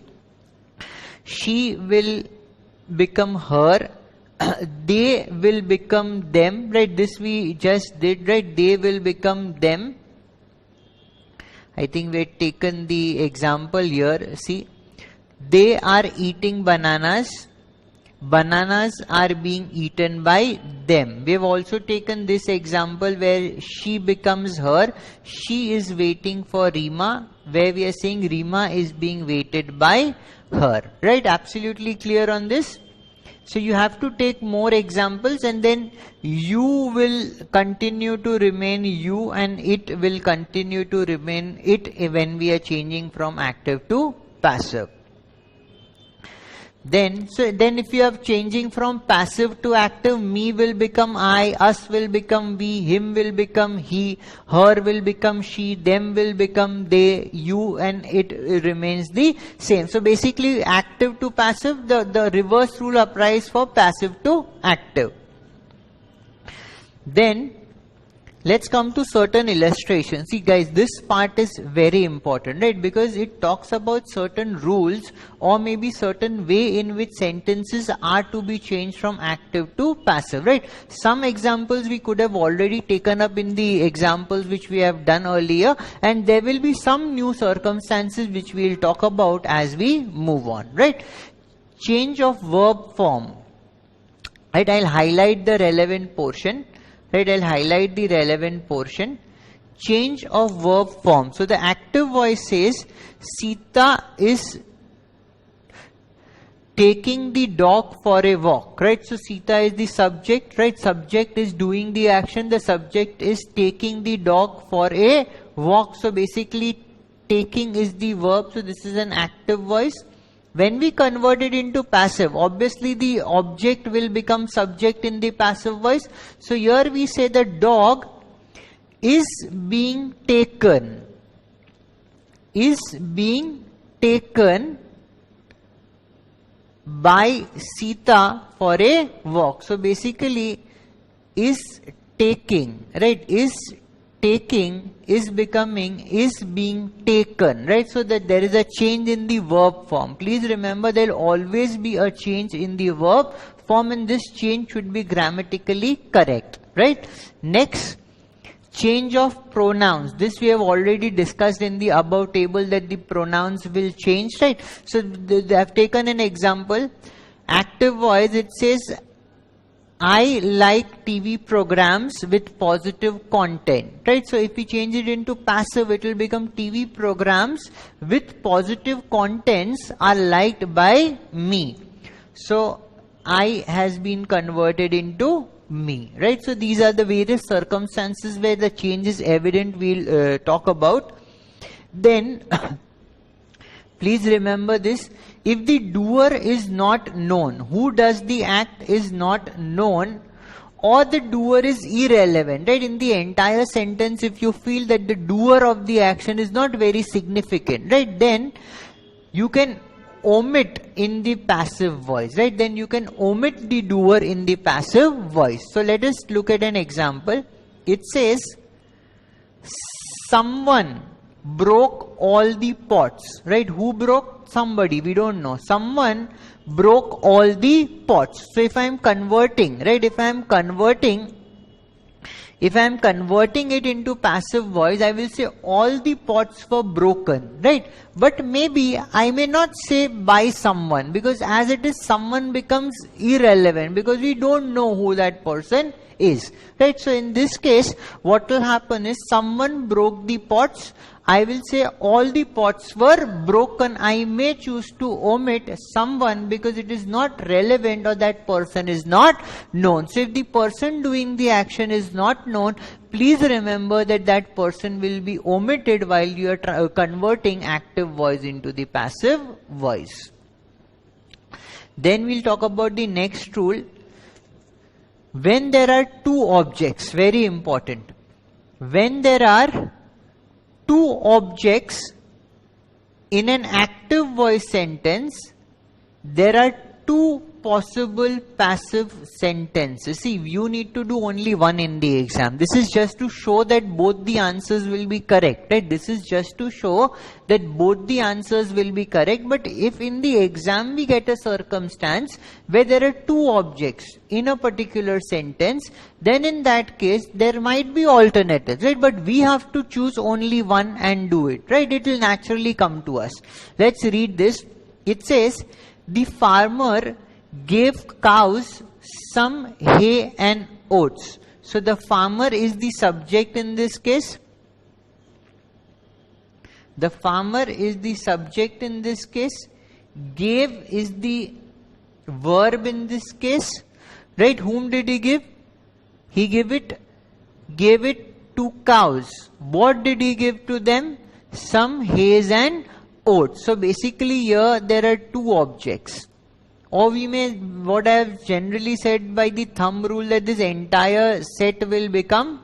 She will become her. They will become them, right? This we just did, right? They will become them. I think we had taken the example here. See, they are eating bananas. Bananas are being eaten by them. We have also taken this example where she becomes her. She is waiting for Rima, where we are saying Rima is being waited by her. Right? Absolutely clear on this? So you have to take more examples, and then you will continue to remain you and it will continue to remain it when we are changing from active to passive. Then if you are changing from passive to active, me will become I, us will become we, him will become he, her will become she, them will become they, you, and it remains the same. So basically active to passive, the reverse rule applies for passive to active. Then let's come to certain illustrations. See guys, this part is very important, right? Because it talks about certain rules or maybe certain way in which sentences are to be changed from active to passive, right? Some examples we could have already taken up in the examples which we have done earlier, and there will be some new circumstances which we will talk about as we move on, right? Change of verb form. Right, I'll highlight the relevant portion. Right, I'll highlight the relevant portion. Change of verb form. So the active voice says, Sita is taking the dog for a walk. Right, so Sita is the subject. Right, subject is doing the action. The subject is taking the dog for a walk. So basically, taking is the verb. So this is an active voice. When we convert it into passive, obviously the object will become subject in the passive voice. So here we say the dog is being taken. Is being taken by Sita for a walk. So basically, is taking, right? Is taking is becoming is being taken, right? So that there is a change in the verb form. Please remember, there will always be a change in the verb form, and this change should be grammatically correct, right? Next, change of pronouns. This we have already discussed in the above table, that the pronouns will change, right? So I have taken an example. Active voice, it says, I like TV programs with positive content, right? So if we change it into passive, it will become TV programs with positive contents are liked by me. So I has been converted into me, right? So these are the various circumstances where the change is evident. We'll talk about. Then please remember this. If the doer is not known, who does the act is not known, or the doer is irrelevant, right? In the entire sentence, if you feel that the doer of the action is not very significant, right? Then you can omit in the passive voice, right? Then you can omit the doer in the passive voice. So let us look at an example. It says, someone broke all the pots, right? Who broke? Somebody, we don't know. Someone broke all the pots. So if I am converting, right? If I am converting it into passive voice, I will say all the pots were broken, right? But maybe I may not say by someone, because as it is, someone becomes irrelevant because we don't know who that person is, right? So in this case, what will happen is, someone broke the pots. I will say all the pots were broken. I may choose to omit someone because it is not relevant or that person is not known. So if the person doing the action is not known, please remember that that person will be omitted while you are converting active voice into the passive voice. Then we'll talk about the next rule. When there are two objects, very important. When there are two objects in an active voice sentence, there are two possible passive sentences. See, you need to do only one in the exam. This is just to show that both the answers will be correct, right? This is just to show that both the answers will be correct. But if in the exam we get a circumstance where there are two objects in a particular sentence, then in that case there might be alternatives, right? But we have to choose only one and do it, right? It will naturally come to us. Let's read this. It says, the farmer gave cows some hay and oats. So the farmer is the subject in this case. The farmer is the subject in this case. Gave is the verb in this case. Right? Whom did he give? He gave it to cows. What did he give to them? Some hay and oats. So basically here there are two objects. Or we may, what I have generally said by the thumb rule, that this entire set will become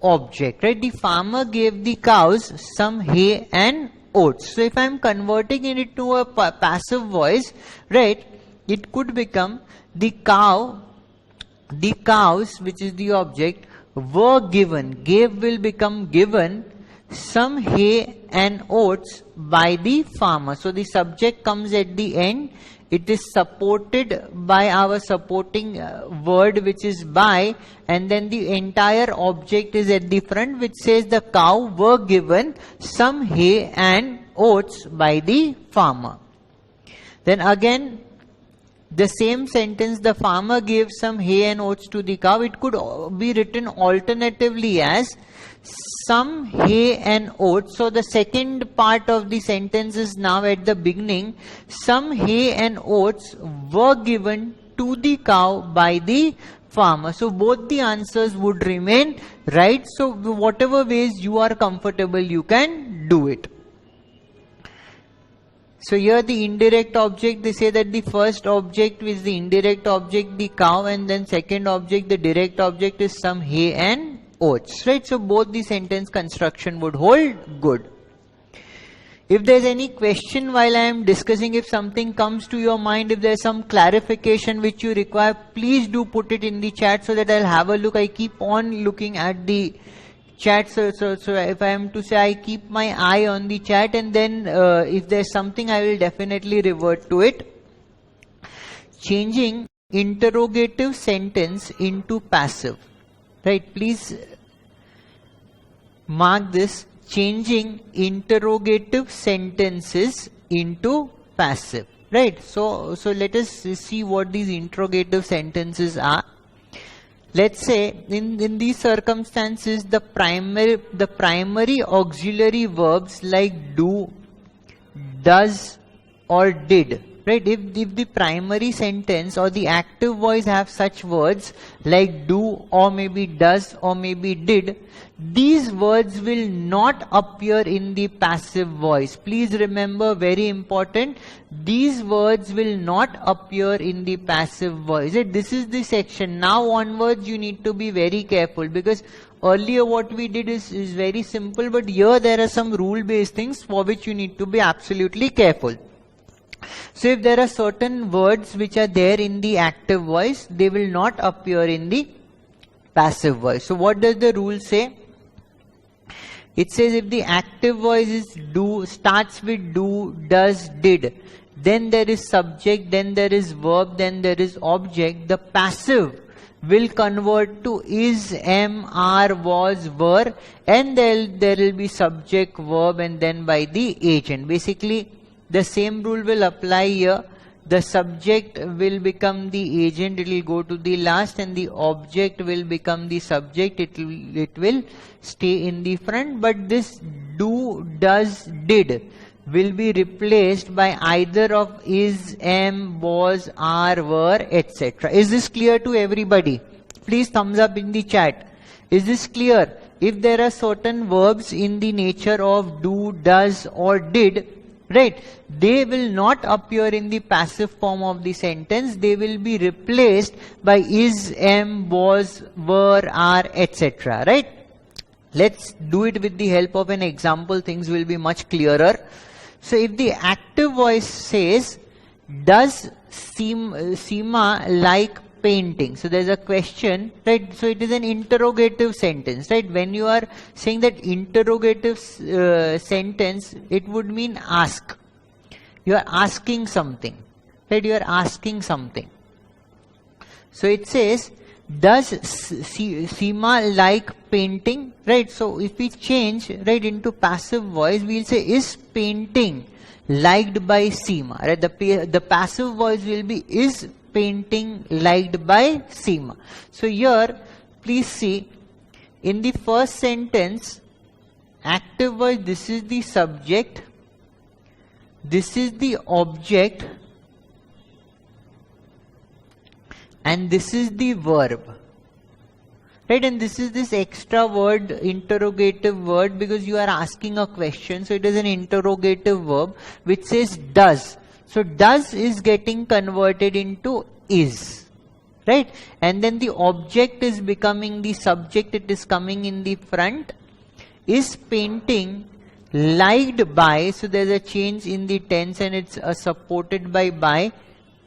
object, right? The farmer gave the cows some hay and oats. So if I am converting it into a passive voice, right, it could become the cows, which is the object, were given. Gave will become given some hay and oats by the farmer. So the subject comes at the end. It is supported by our supporting word, which is by, and then the entire object is at the front, which says the cow were given some hay and oats by the farmer. Then again, the same sentence, the farmer gave some hay and oats to the cow. It could be written alternatively as some hay and oats. So the second part of the sentence is now at the beginning. Some hay and oats were given to the cow by the farmer. So both the answers would remain right. So whatever ways you are comfortable, you can do it. So here the indirect object, they say that the first object is the indirect object, the cow, and then second object, the direct object, is some hay and oats, right? So both the sentence construction would hold good. If there's any question while I am discussing, if something comes to your mind, if there's some clarification which you require, please do put it in the chat so that I'll have a look. I keep on looking at the chat, so if I am to say, I keep my eye on the chat, and then if there's something, I will definitely revert to it. Changing interrogative sentence into passive, right? Please mark this. Changing interrogative sentences into passive, right? So let us see what these interrogative sentences are. Let's say in these circumstances, the primary auxiliary verbs like do, does, or did, right? If the primary sentence or the active voice have such words like do, or maybe does, or maybe did, these words will not appear in the passive voice. Please remember, very important, these words will not appear in the passive voice. This is the section. Now onwards you need to be very careful, because earlier what we did is very simple, but here there are some rule based things for which you need to be absolutely careful. So if there are certain words which are there in the active voice, they will not appear in the passive voice. So what does the rule say? It says if the active voice is do, starts with do, does, did, then there is subject, then there is verb, then there is object. The passive will convert to is, am, are, was, were, and there will be subject, verb, and then by the agent. Basically, the same rule will apply here. The subject will become the agent, it will go to the last, and the object will become the subject, it will stay in the front. But this do, does, did will be replaced by either of is, am, was, are, were, etc. Is this clear to everybody? Please thumbs up in the chat. Is this clear? If there are certain verbs in the nature of do, does, or did, right, they will not appear in the passive form of the sentence. They will be replaced by is, am, was, were, are, etc. Right? Let's do it with the help of an example. Things will be much clearer. So if the active voice says, does Seema like painting? So there's a question, right? So it is an interrogative sentence, right? When you are saying that interrogative sentence, it would mean ask. You are asking something, right? You are asking something. So it says, does Seema like painting? Right? So if we change, right, into passive voice, we'll say, is painting liked by Seema? Right? The passive voice will be, is painting liked by Seema? So here, please see, in the first sentence, active voice, this is the subject, this is the object, and this is the verb, right? And this is this extra word, interrogative word, because you are asking a question. So it is an interrogative verb which says does. So does is getting converted into is, right? And then the object is becoming the subject. It is coming in the front. Is painting liked by, so there's a change in the tense and it's supported by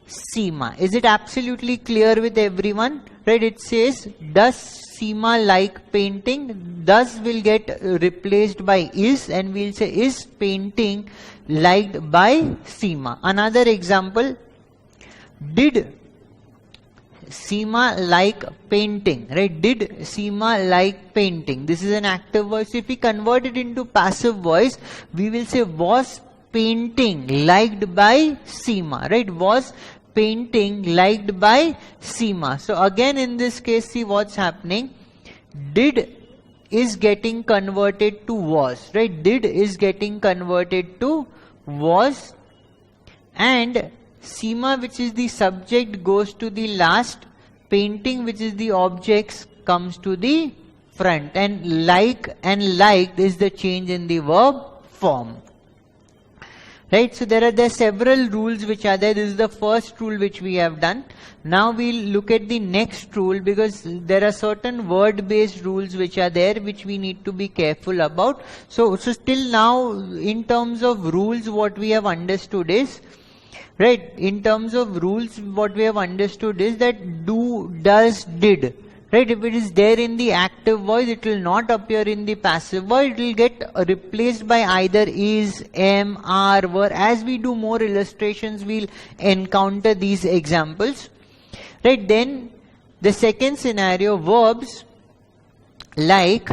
Seema. Is it absolutely clear with everyone? Right? It says, does Seema like painting? Does will get replaced by is, and we'll say, is painting liked by Seema? Another example, did Seema like painting? Right? Did Seema like painting? This is an active voice. If we convert it into passive voice, we will say, was painting liked by Seema? Right? Was painting liked by Seema? So again, in this case, see what's happening. Did is getting converted to was, right? Did is getting converted to was, and Seema, which is the subject, goes to the last. Painting, which is the objects, comes to the front. And like and liked is the change in the verb form. Right? So there are several rules which are there. This is the first rule which we have done. Now we'll look at the next rule, because there are certain word-based rules which are there which we need to be careful about. So still now, in terms of rules, what we have understood is, right, in terms of rules, what we have understood is that do, does, did. Right, if it is there in the active voice, it will not appear in the passive voice. It will get replaced by either is, am, are, were. As we do more illustrations, we'll encounter these examples. Right, then the second scenario, verbs like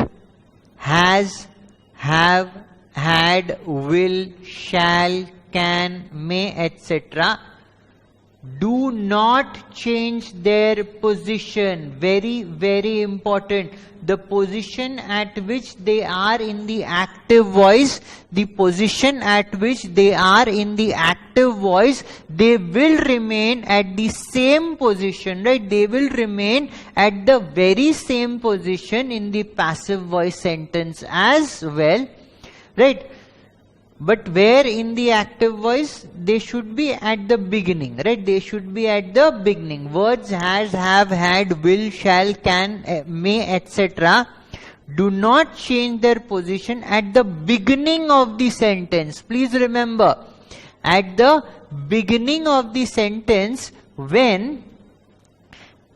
has, have, had, will, shall, can, may, etc. do not change their position. Very, very important. The position at which they are in the active voice, the position at which they are in the active voice, they will remain at the same position, right? They will remain at the very same position in the passive voice sentence as well, right? But where in the active voice, they should be at the beginning, right? They should be at the beginning. Words has, have, had, will, shall, can, may, etc. do not change their position at the beginning of the sentence. Please remember, at the beginning of the sentence, when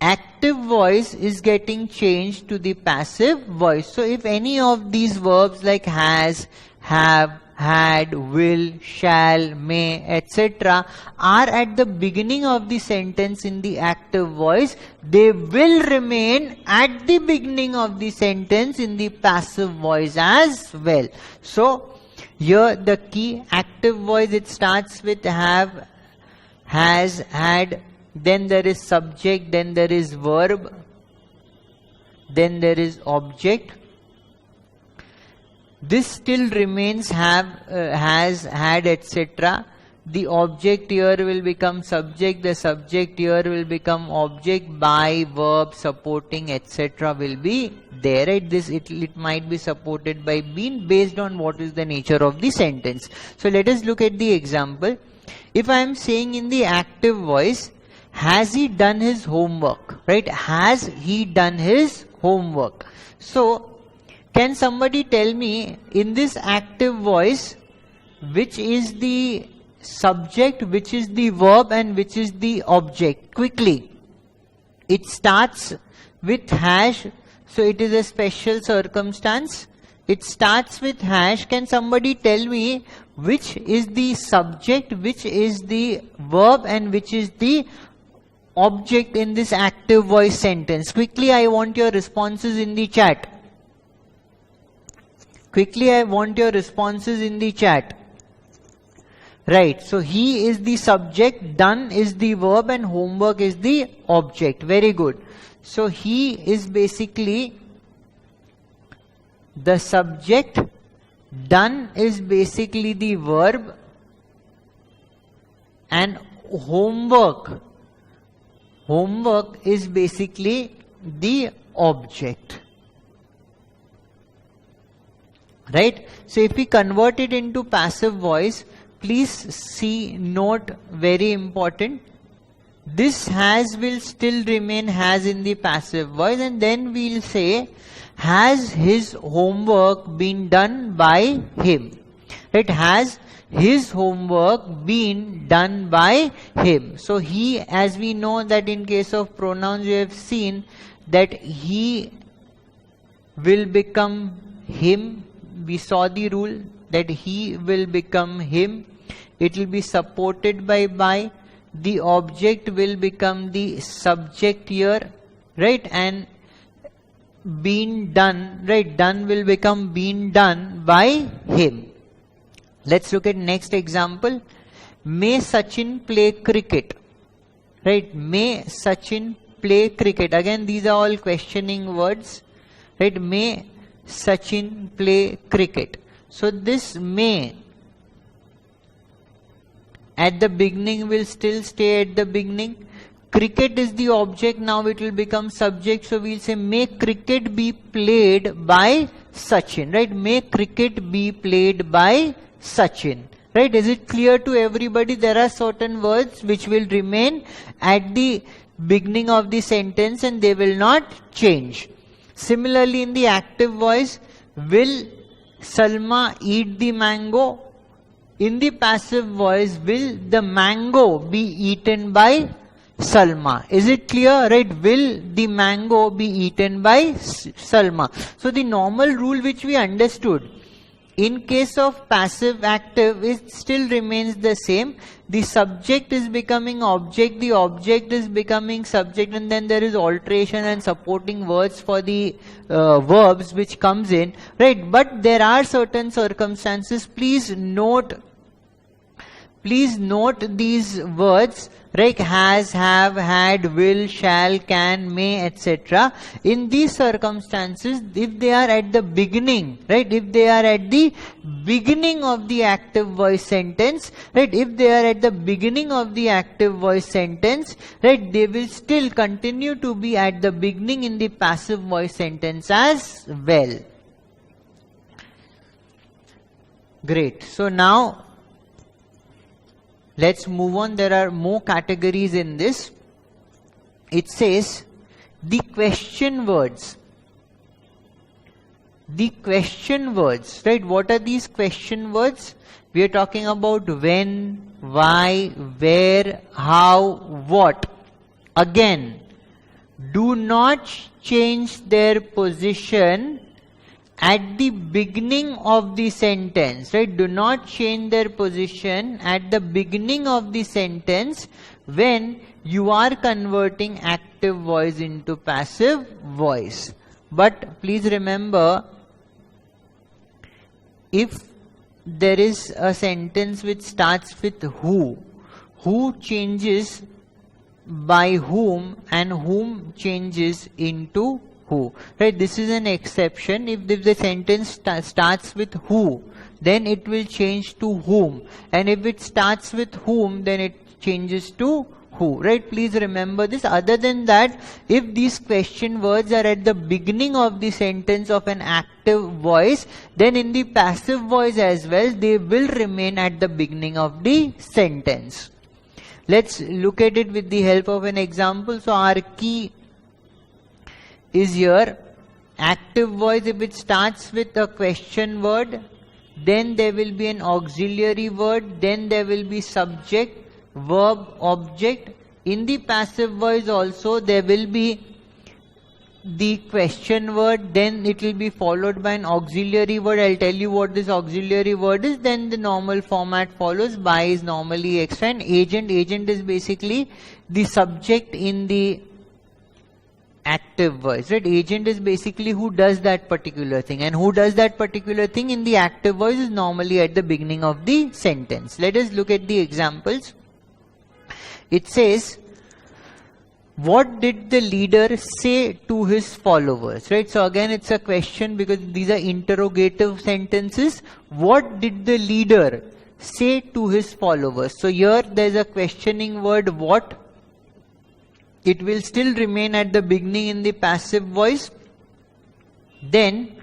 active voice is getting changed to the passive voice. So if any of these verbs like has, have, had, will, shall, may, etc. are at the beginning of the sentence in the active voice, they will remain at the beginning of the sentence in the passive voice as well. So here the key, active voice, it starts with have, has, had, then there is subject, then there is verb, then there is object. This still remains have, has, had, etc. The object here will become subject, the subject here will become object, by, verb, supporting, etc. will be there. Right? This it might be supported by been based on what is the nature of the sentence. So let us look at the example. If I am saying in the active voice, has he done his homework? Right? Has he done his homework? So can somebody tell me in this active voice which is the subject, which is the verb, and which is the object. Quickly. It starts with hash, so it is a special circumstance. It starts with hash. Can somebody tell me which is the subject, which is the verb, and which is the object in this active voice sentence? Quickly, I want your responses in the chat. Quickly, I want your responses in the chat. Right, so he is the subject, done is the verb, and homework is the object. Very good. So he is basically the subject, done is basically the verb, and homework is basically the object. Right? So if we convert it into passive voice, please see, note, very important. This has will still remain has in the passive voice, and then we'll say, has his homework been done by him? It has his homework been done by him. So he, as we know that in case of pronouns, you have seen that he will become him. We saw the rule that he will become him. It will be supported by. The object will become the subject here, right? And been done, right? Done will become been done by him. Let's look at next example. May Sachin play cricket? Right? May Sachin play cricket? Again, these are all questioning words. Right? May Sachin play cricket? So this may at the beginning will still stay at the beginning. Cricket is the object, now it will become subject, so we'll say may cricket be played by Sachin, right? May cricket be played by Sachin, right? Is it clear to everybody? There are certain words which will remain at the beginning of the sentence and they will not change. Similarly, in the active voice, will Salma eat the mango? In the passive voice, will the mango be eaten by Salma? Is it clear? Right? Will the mango be eaten by Salma? So the normal rule which we understood, in case of passive active, it still remains the same. The subject is becoming object, the object is becoming subject, and then there is alteration and supporting words for the verbs which comes in, right? But there are certain circumstances. Please note these words, right? Has, have, had, will, shall, can, may, etc. In these circumstances, if they are at the beginning, right? If they are at the beginning of the active voice sentence, right? If they are at the beginning of the active voice sentence, right? They will still continue to be at the beginning in the passive voice sentence as well. Great. So now, let's move on. There are more categories in this. It says the question words. The question words, right? What are these question words? We are talking about when, why, where, how, what. Again, do not change their position at the beginning of the sentence, right? Do not change their position at the beginning of the sentence when you are converting active voice into passive voice. But please remember, if there is a sentence which starts with who changes by whom and whom changes into who, right? This is an exception. If the sentence starts with who, then it will change to whom, and if it starts with whom, then it changes to who, right? Please remember this. Other than that, if these question words are at the beginning of the sentence of an active voice, then in the passive voice as well, they will remain at the beginning of the sentence. Let's look at it with the help of an example. So our key is here. Active voice, if it starts with a question word, then there will be an auxiliary word, then there will be subject, verb, object. In the passive voice also there will be the question word, then it will be followed by an auxiliary word. I'll tell you what this auxiliary word is, then the normal format follows. By is normally extra, and agent. Agent is basically the subject in the active voice, right? Agent is basically who does that particular thing, and who does that particular thing in the active voice is normally at the beginning of the sentence. Let us look at the examples. It says, what did the leader say to his followers? Right? So again it's a question because these are interrogative sentences. What did the leader say to his followers? So here there's a questioning word, what. It will still remain at the beginning in the passive voice. Then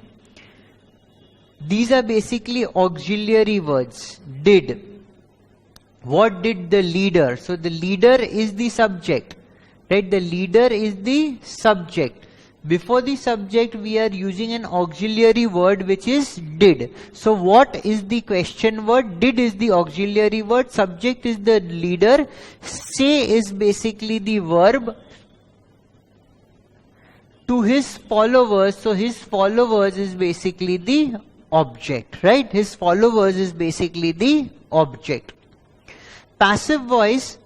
these are basically auxiliary words. Did. What did the leader? So the leader is the subject. Right, the leader is the subject. Before the subject we are using an auxiliary word which is did. So what is the question word? Did is the auxiliary word, subject is the leader, say is basically the verb, to his followers, so his followers is basically the object, right? His followers is basically the object. Passive voice,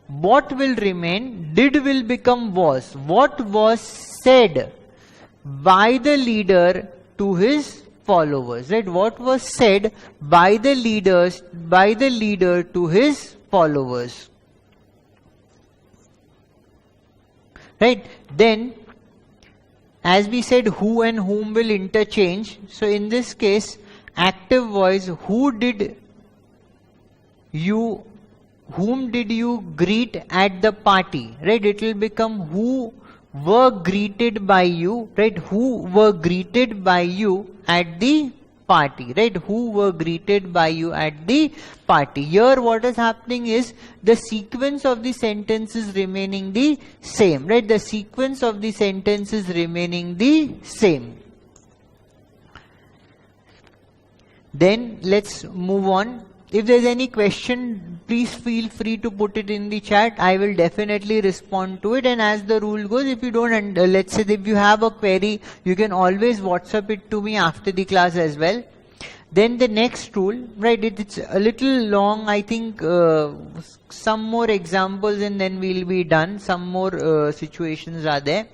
what will remain? Did will become was. What was said by the leader to his followers, right? What was said by the leader to his followers, right? Then as we said, who and whom will interchange. So in this case, active voice, whom did you greet at the party, right? It will become who were greeted by you, right? Who were greeted by you at the party, right? Who were greeted by you at the party. Here what is happening is the sequence of the sentence is remaining the same, right? The sequence of the sentence is remaining the same. Then let's move on. If there is any question, please feel free to put it in the chat. I will definitely respond to it. And as the rule goes, if you don't, let's say if you have a query, you can always WhatsApp it to me after the class as well. Then the next rule, right, it's a little long. I think some more examples and then we'll be done. Some more situations are there.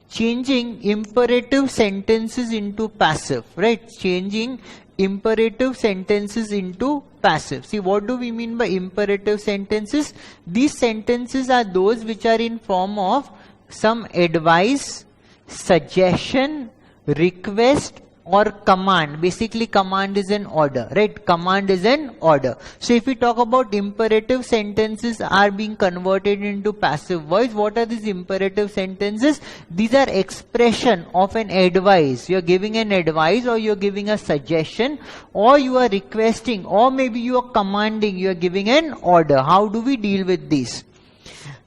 Changing imperative sentences into passive, right? Changing imperative sentences into passive. See, what do we mean by imperative sentences? These sentences are those which are in form of some advice, suggestion, request or command. Basically command is an order, right? Command is an order. So if we talk about imperative sentences are being converted into passive voice, what are these imperative sentences? These are expression of an advice. You are giving an advice or you are giving a suggestion or you are requesting or maybe you are commanding, you are giving an order. How do we deal with these?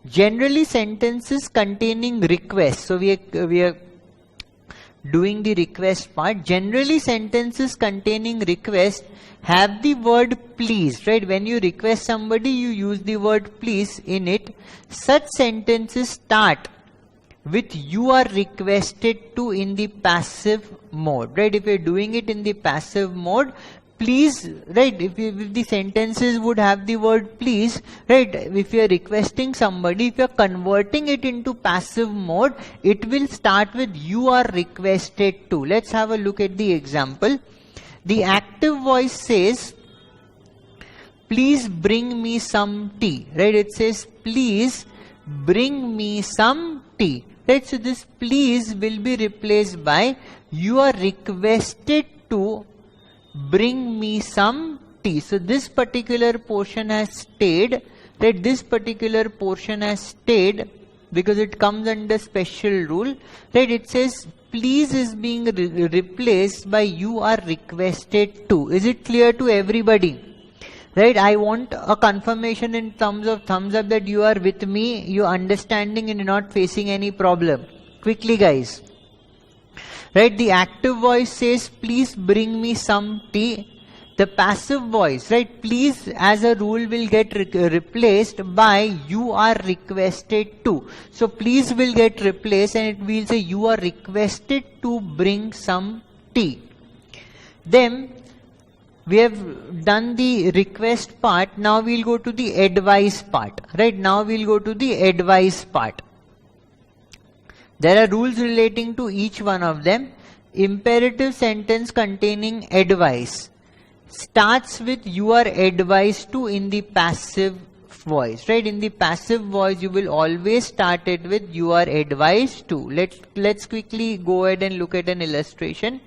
Generally sentences containing requests. So we are doing the request part. Generally sentences containing request have the word please, right? When you request somebody, you use the word please in it. Such sentences start with you are requested to in the passive mode, right? If you're doing it in the passive mode, please, right, if the sentences would have the word please, right, if you are requesting somebody, if you are converting it into passive mode, it will start with you are requested to. Let's have a look at the example. The active voice says, please bring me some tea, right? It says, please bring me some tea, right? So this please will be replaced by you are requested to bring me some tea. So this particular portion has stayed, right? This particular portion has stayed because it comes under special rule, right? It says please is being replaced by you are requested to. Is it clear to everybody? Right? I want a confirmation in terms of thumbs up that you are with me, you're understanding and you're not facing any problem. Quickly guys. Right, the active voice says, please bring me some tea. the passive voice, right? Please as a rule will get replaced by you are requested to. So please will get replaced and it will say you are requested to bring some tea. Then we have done the request part. Now we'll go to the advice part, right? Now we'll go to the advice part. There are rules relating to each one of them. Imperative sentence containing advice starts with you are advised to in the passive voice, right? In the passive voice you will always start it with you are advised to. Let's quickly go ahead and look at an illustration.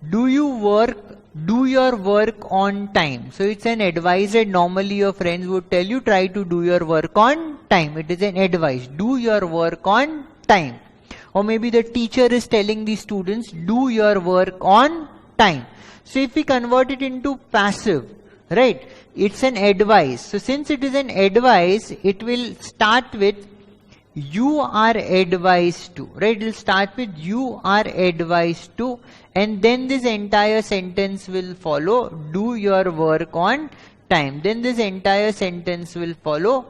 Do your work on time. So it's an advice that normally your friends would tell you, try to do your work on time. It is an advice. Do your work on time. Or maybe the teacher is telling the students, do your work on time. So if we convert it into passive, right, it's an advice. So since it is an advice, it will start with you are advised to, right? It will start with you are advised to, and then this entire sentence will follow, do your work on time. Then this entire sentence will follow,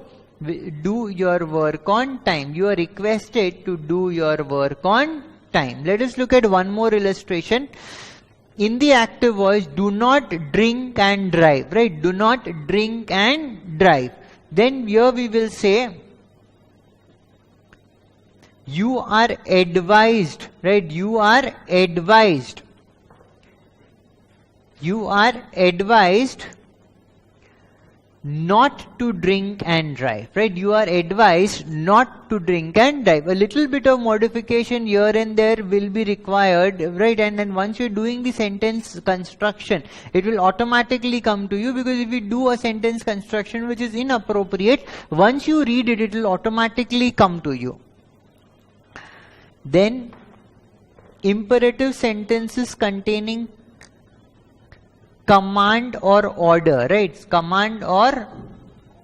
do your work on time. You are requested to do your work on time. Let us look at one more illustration. In the active voice, do not drink and drive, right? Do not drink and drive. Then here we will say, you are advised, right? You are advised. You are advised not to drink and drive, right? You are advised not to drink and drive. A little bit of modification here and there will be required, right? And then once you're doing the sentence construction, it will automatically come to you, because if you do a sentence construction which is inappropriate, once you read it, it will automatically come to you. Then imperative sentences containing command or order, right? Command or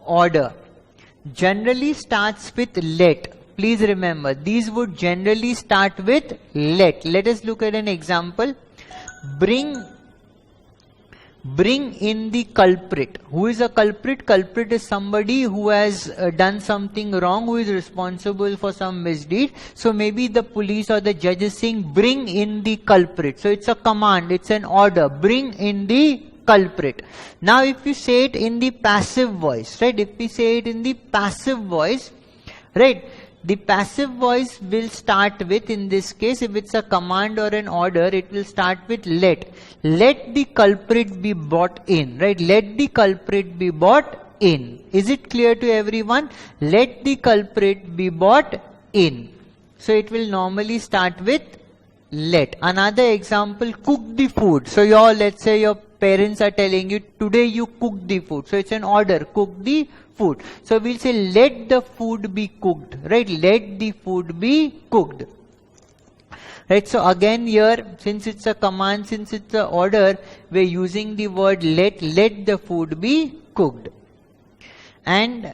order generally starts with let. Please remember, these would generally start with let. Let us look at an example. Bring in the culprit. Who is a culprit? Culprit is somebody who has done something wrong, who is responsible for some misdeed. So maybe the police or the judge is saying, bring in the culprit. So it's a command, it's an order. Bring in the culprit. Now if you say it in the passive voice, right? If we say it in the passive voice, right? The passive voice will start with, in this case, if it's a command or an order, it will start with let. Let the culprit be brought in, right? Let the culprit be brought in. Is it clear to everyone? Let the culprit be brought in. So it will normally start with let. Another example, cook the food. So let's say your parents are telling you, today you cook the food. So it's an order, cook the food. So we'll say let the food be cooked, right? Let the food be cooked. Right, so again here, since it's a command, since it's an order, we're using the word let the food be cooked. And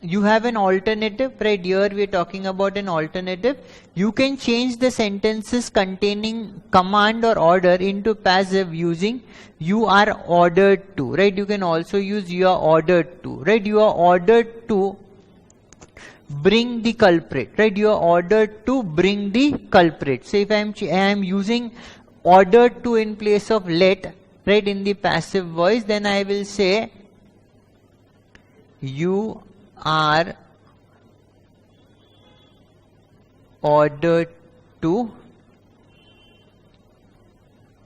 you have an alternative, right? Here we're talking about an alternative. You can change the sentences containing command or order into passive using you are ordered to, right? You can also use you are ordered to, right? You are ordered to bring the culprit, right? You are ordered to bring the culprit. So if I am using ordered to in place of let, right, in the passive voice, then I will say you are ordered to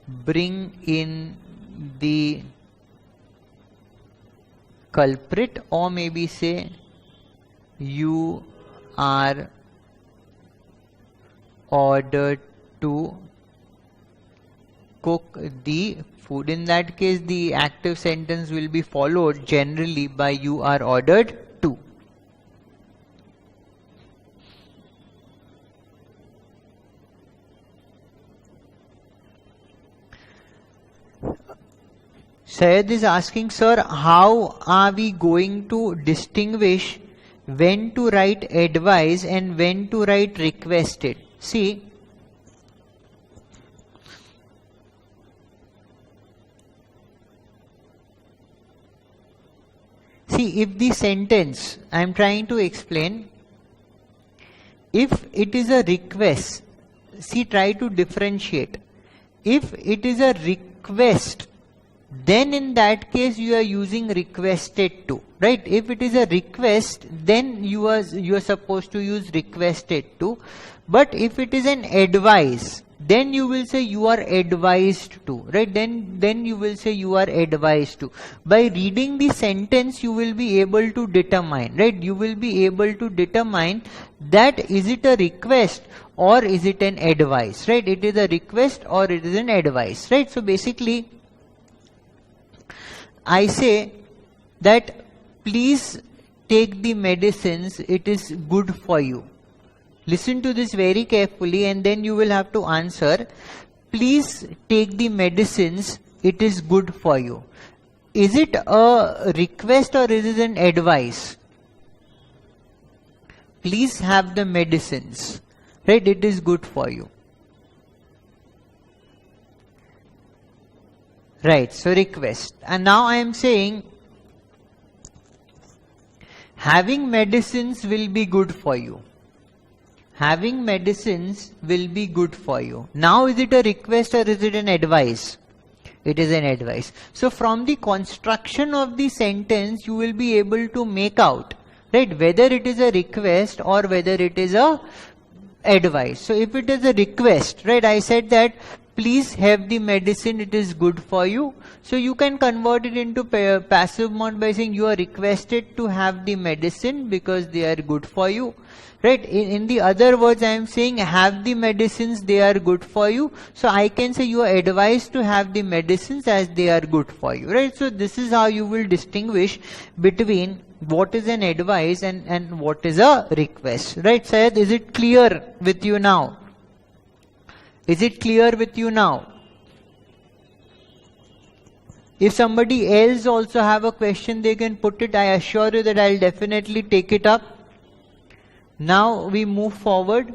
bring in the culprit, or maybe say you are ordered to cook the food. In that case, the active sentence will be followed generally by you are ordered to. Syed is asking, sir, how are we going to distinguish when to write advice and when to write requested? See, See, if the sentence, I am trying to explain, if it is a request, see, try to differentiate. If it is a request, then in that case you are using requested to, right? If it is a request, then you are supposed to use requested to. But if it is an advice, then you will say you are advised to, right? Then you will say you are advised to. By reading the sentence, you will be able to determine, right? You will be able to determine that is it a request or is it an advice, right? It is a request or it is an advice, right? So basically, I say that please take the medicines, it is good for you. Listen to this very carefully and then you will have to answer, please take the medicines, it is good for you. Is it a request or is it an advice? Please have the medicines, right? It is good for you. Right, so request. And now I am saying, having medicines will be good for you. Having medicines will be good for you. Now is it a request or is it an advice? It is an advice. So from the construction of the sentence, you will be able to make out, right, whether it is a request or whether it is a advice. So if it is a request, right, I said that please have the medicine, it is good for you. So you can convert it into passive mode by saying you are requested to have the medicine because they are good for you. Right? In the other words, I am saying have the medicines, they are good for you. So I can say you are advised to have the medicines as they are good for you. Right? So this is how you will distinguish between what is an advice and what is a request. Right, Syed? Is it clear with you now? Is it clear with you now? If somebody else also have a question, they can put it. I assure you that I'll definitely take it up. Now we move forward.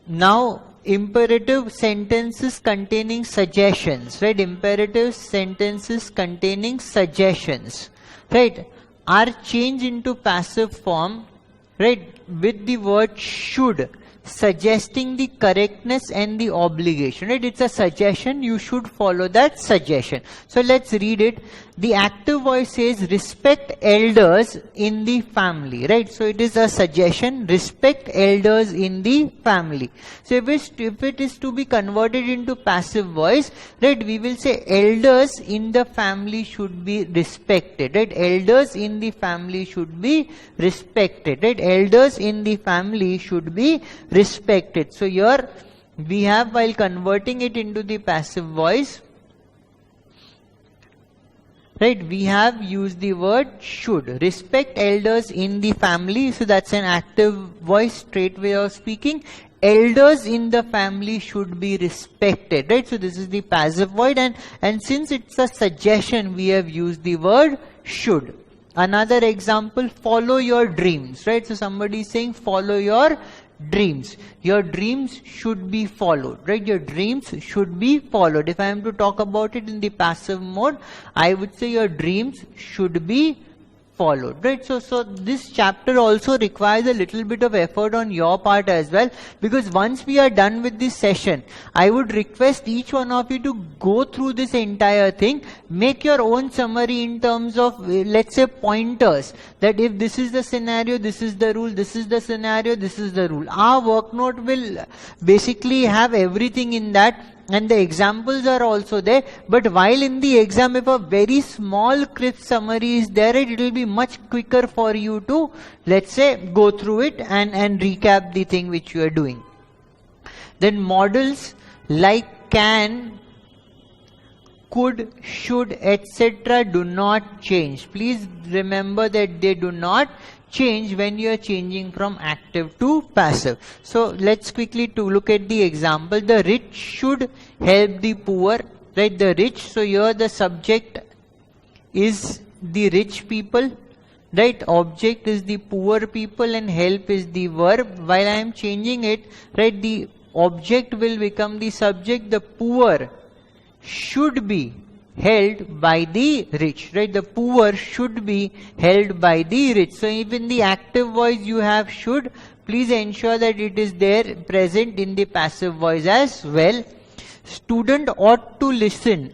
Now imperative sentences containing suggestions, right? Imperative sentences containing suggestions, right, are changed into passive form, right, with the word should, suggesting the correctness and the obligation, right? It's a suggestion, you should follow that suggestion. So let's read it. The active voice says respect elders in the family, right? So it is a suggestion, respect elders in the family. So if it is to be converted into passive voice, right, we will say elders in the family should be respected, right? Elders in the family should be respected, right? Elders in the family should be respected. So here we have, while converting it into the passive voice, right, we have used the word should. Respect elders in the family. So that's an active voice, straight way of speaking. Elders in the family should be respected, right? So this is the passive voice, and since it's a suggestion, we have used the word should. Another example, follow your dreams, right? So somebody is saying follow your dreams. Your dreams should be followed, right? Your dreams should be followed. If I am to talk about it in the passive mode, I would say your dreams should be followed, right? So this chapter also requires a little bit of effort on your part as well, because once we are done with this session, I would request each one of you to go through this entire thing, make your own summary in terms of, let's say, pointers, that if this is the scenario, this is the rule, this is the scenario, this is the rule. Our work note will basically have everything in that, and the examples are also there. But while in the exam, if a very small crisp summary is there, it will be much quicker for you to, let's say, go through it and recap the thing which you are doing. Then models like can, could, should, etc. do not change. Please remember that they do not change when you are changing from active to passive. So let's quickly to look at the example. The rich should help the poor, right? The rich, so here the subject is the rich people, right? Object is the poor people and help is the verb. While I am changing it, right, the object will become the subject. The poor should be held by the rich, right? The poor should be held by the rich. So even the active voice you have should, please ensure that it is there present in the passive voice as well. Student ought to listen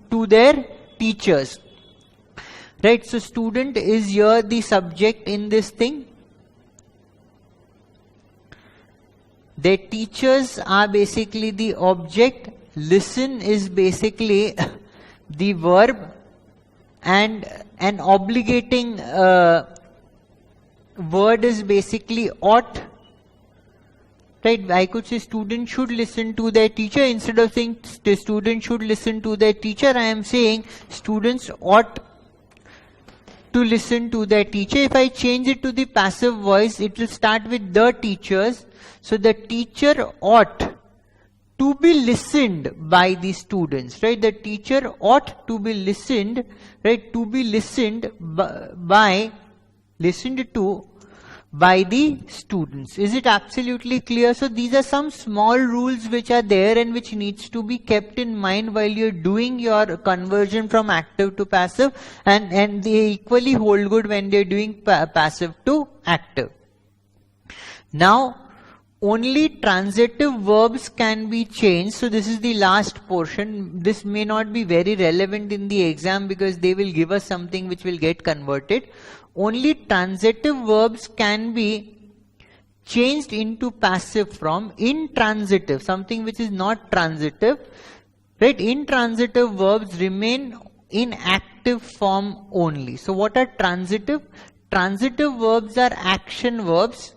to their teachers, right? So student is here the subject in this thing. Their teachers are basically the object. Listen is basically the verb, and an obligating word is basically ought. Right? I could say student should listen to their teacher. Instead of saying the student should listen to their teacher, I am saying students ought to listen to their teacher. If I change it to the passive voice, it will start with the teachers. So the teacher ought to be listened by the students, right? The teacher ought to be listened, right? To be listened listened to by the students. Is it absolutely clear? So these are some small rules which are there and which needs to be kept in mind while you're doing your conversion from active to passive, and they equally hold good when they're doing passive to active. Now, only transitive verbs can be changed. So this is the last portion. This may not be very relevant in the exam because they will give us something which will get converted. Only transitive verbs can be changed into passive from intransitive, something which is not transitive, right? Intransitive verbs remain in active form only. So what are transitive? Transitive verbs are action verbs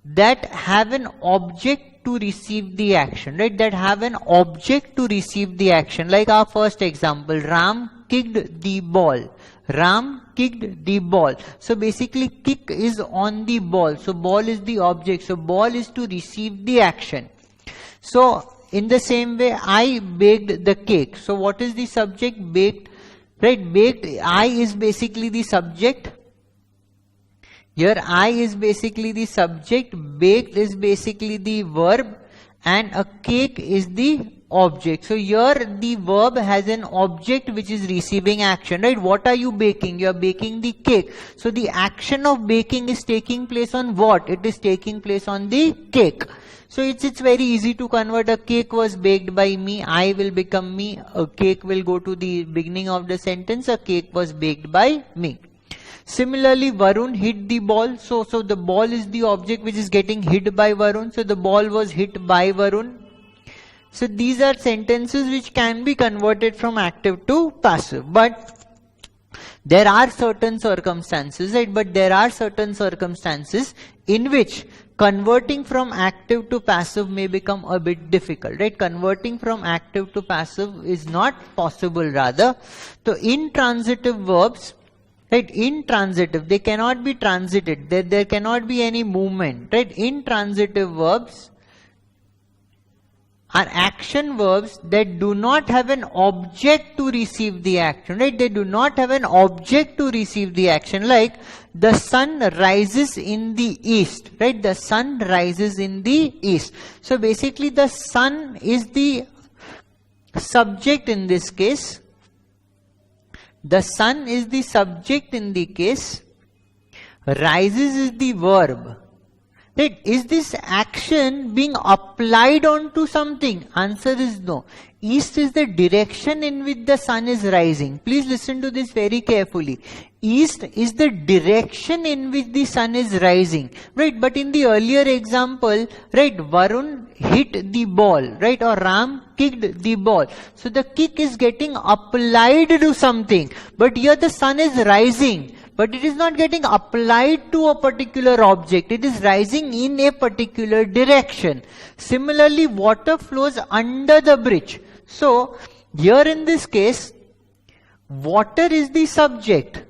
that have an object to receive the action, right? That have an object to receive the action. Like our first example, Ram kicked the ball. Ram kicked the ball. So basically kick is on the ball. So ball is the object. So ball is to receive the action. So in the same way, I baked the cake. So what is the subject? Baked, right? Baked, I is basically the subject. Here I is basically the subject, baked is basically the verb, and a cake is the object. So here the verb has an object which is receiving action, right? What are you baking? You are baking the cake. So the action of baking is taking place on what? It is taking place on the cake. So it's very easy to convert. A cake was baked by me, I will become me. A cake will go to the beginning of the sentence, a cake was baked by me. Similarly, Varun hit the ball. So the ball is the object which is getting hit by Varun. So the ball was hit by Varun. So these are sentences which can be converted from active to passive. But there are certain circumstances, right? But there are certain circumstances in which converting from active to passive may become a bit difficult, right? Converting from active to passive is not possible rather. So intransitive verbs, right, intransitive, they cannot be transited, there cannot be any movement, right? Intransitive verbs are action verbs that do not have an object to receive the action, right? They do not have an object to receive the action, like the sun rises in the east, right? The sun rises in the east. So basically the sun is the subject in this case. The sun is the subject in the case. Rises is the verb. Right? Is this action being applied onto something? Answer is no. East is the direction in which the sun is rising. Please listen to this very carefully. East is the direction in which the sun is rising. Right? But in the earlier example, right, Varun hit the ball, right? Or Ram kicked the ball. So the kick is getting applied to something. But here the sun is rising. But it is not getting applied to a particular object. It is rising in a particular direction. Similarly, water flows under the bridge. So, here in this case, water is the subject.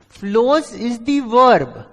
Flows is the verb.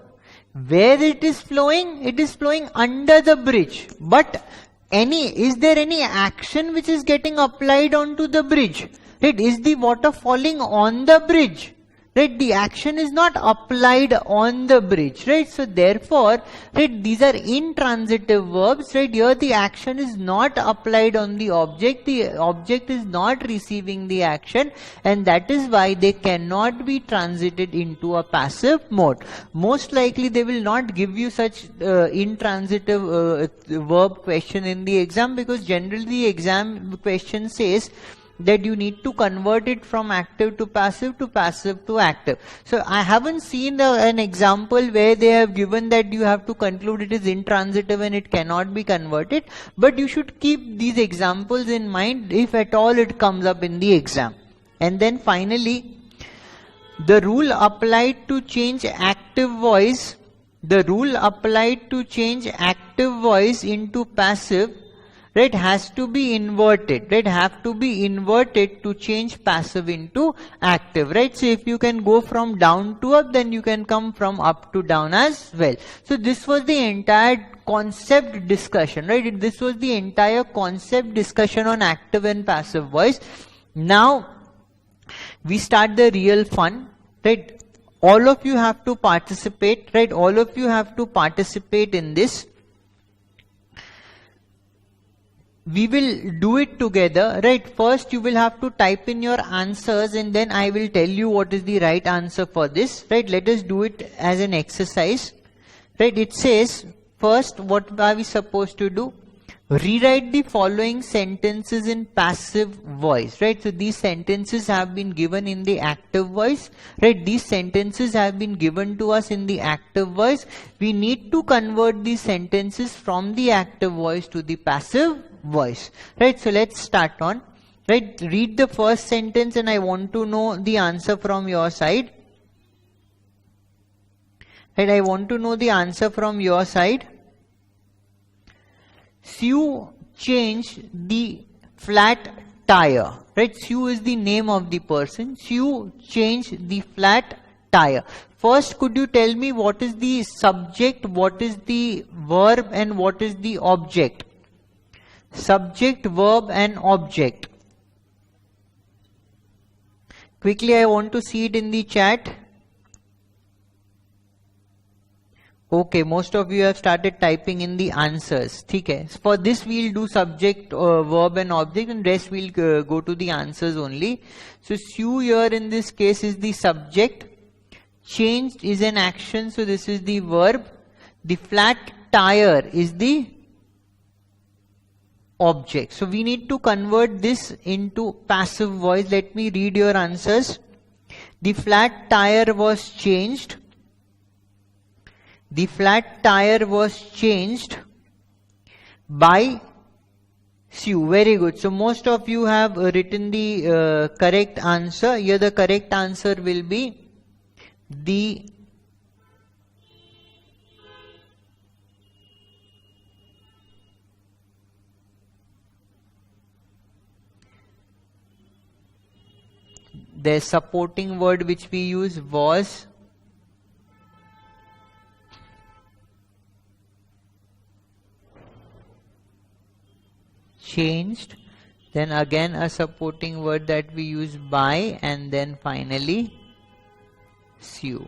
Where it is flowing under the bridge. But is there any action which is getting applied onto the bridge? Is the water falling on the bridge? right? The action is not applied on the bridge, right? So therefore, right, these are intransitive verbs, right? Here the action is not applied on the object is not receiving the action, and that is why they cannot be transited into a passive mode. Most likely they will not give you such intransitive verb question in the exam, because generally the exam question says that you need to convert it from active to passive to active. So I haven't seen an example where they have given that you have to conclude it is intransitive and it cannot be converted, but you should keep these examples in mind if at all it comes up in the exam. And then finally, the rule applied to change active voice, into passive, right, has to be inverted, right, have to be inverted to change passive into active, right? So if you can go from down to up, then you can come from up to down as well. So this was the entire concept discussion, right? This was the entire concept discussion on active and passive voice. Now we start the real fun, right? All of you have to participate, right? All of you have to participate in this. We will do it together, right? First you will have to type in your answers and then I will tell you what is the right answer for this, right? Let us do it as an exercise, right? It says, first, what are we supposed to do? Rewrite the following sentences in passive voice, right? So these sentences have been given in the active voice, right? These sentences have been given to us in the active voice. We need to convert these sentences from the active voice to the passive voice, right? So let's start on, right? Read the first sentence and I want to know the answer from your side, right? I want to know the answer from your side. Sue changed the flat tire, right? Sue is the name of the person. Sue changed the flat tire. First, could you tell me what is the subject, what is the verb, and what is the object? Subject, verb and object. Quickly, I want to see it in the chat. Okay, most of you have started typing in the answers. Okay. For this we'll do subject, verb and object, and rest we'll go to the answers only. So Sue here in this case is the subject. Changed is an action, so this is the verb. The flat tire is the object. So we need to convert this into passive voice. Let me read your answers. The flat tire was changed. The flat tire was changed by Sue. Very good. So most of you have written the correct answer. Here the correct answer will be the supporting word which we use was changed, then again a supporting word that we use by, and then finally Sue.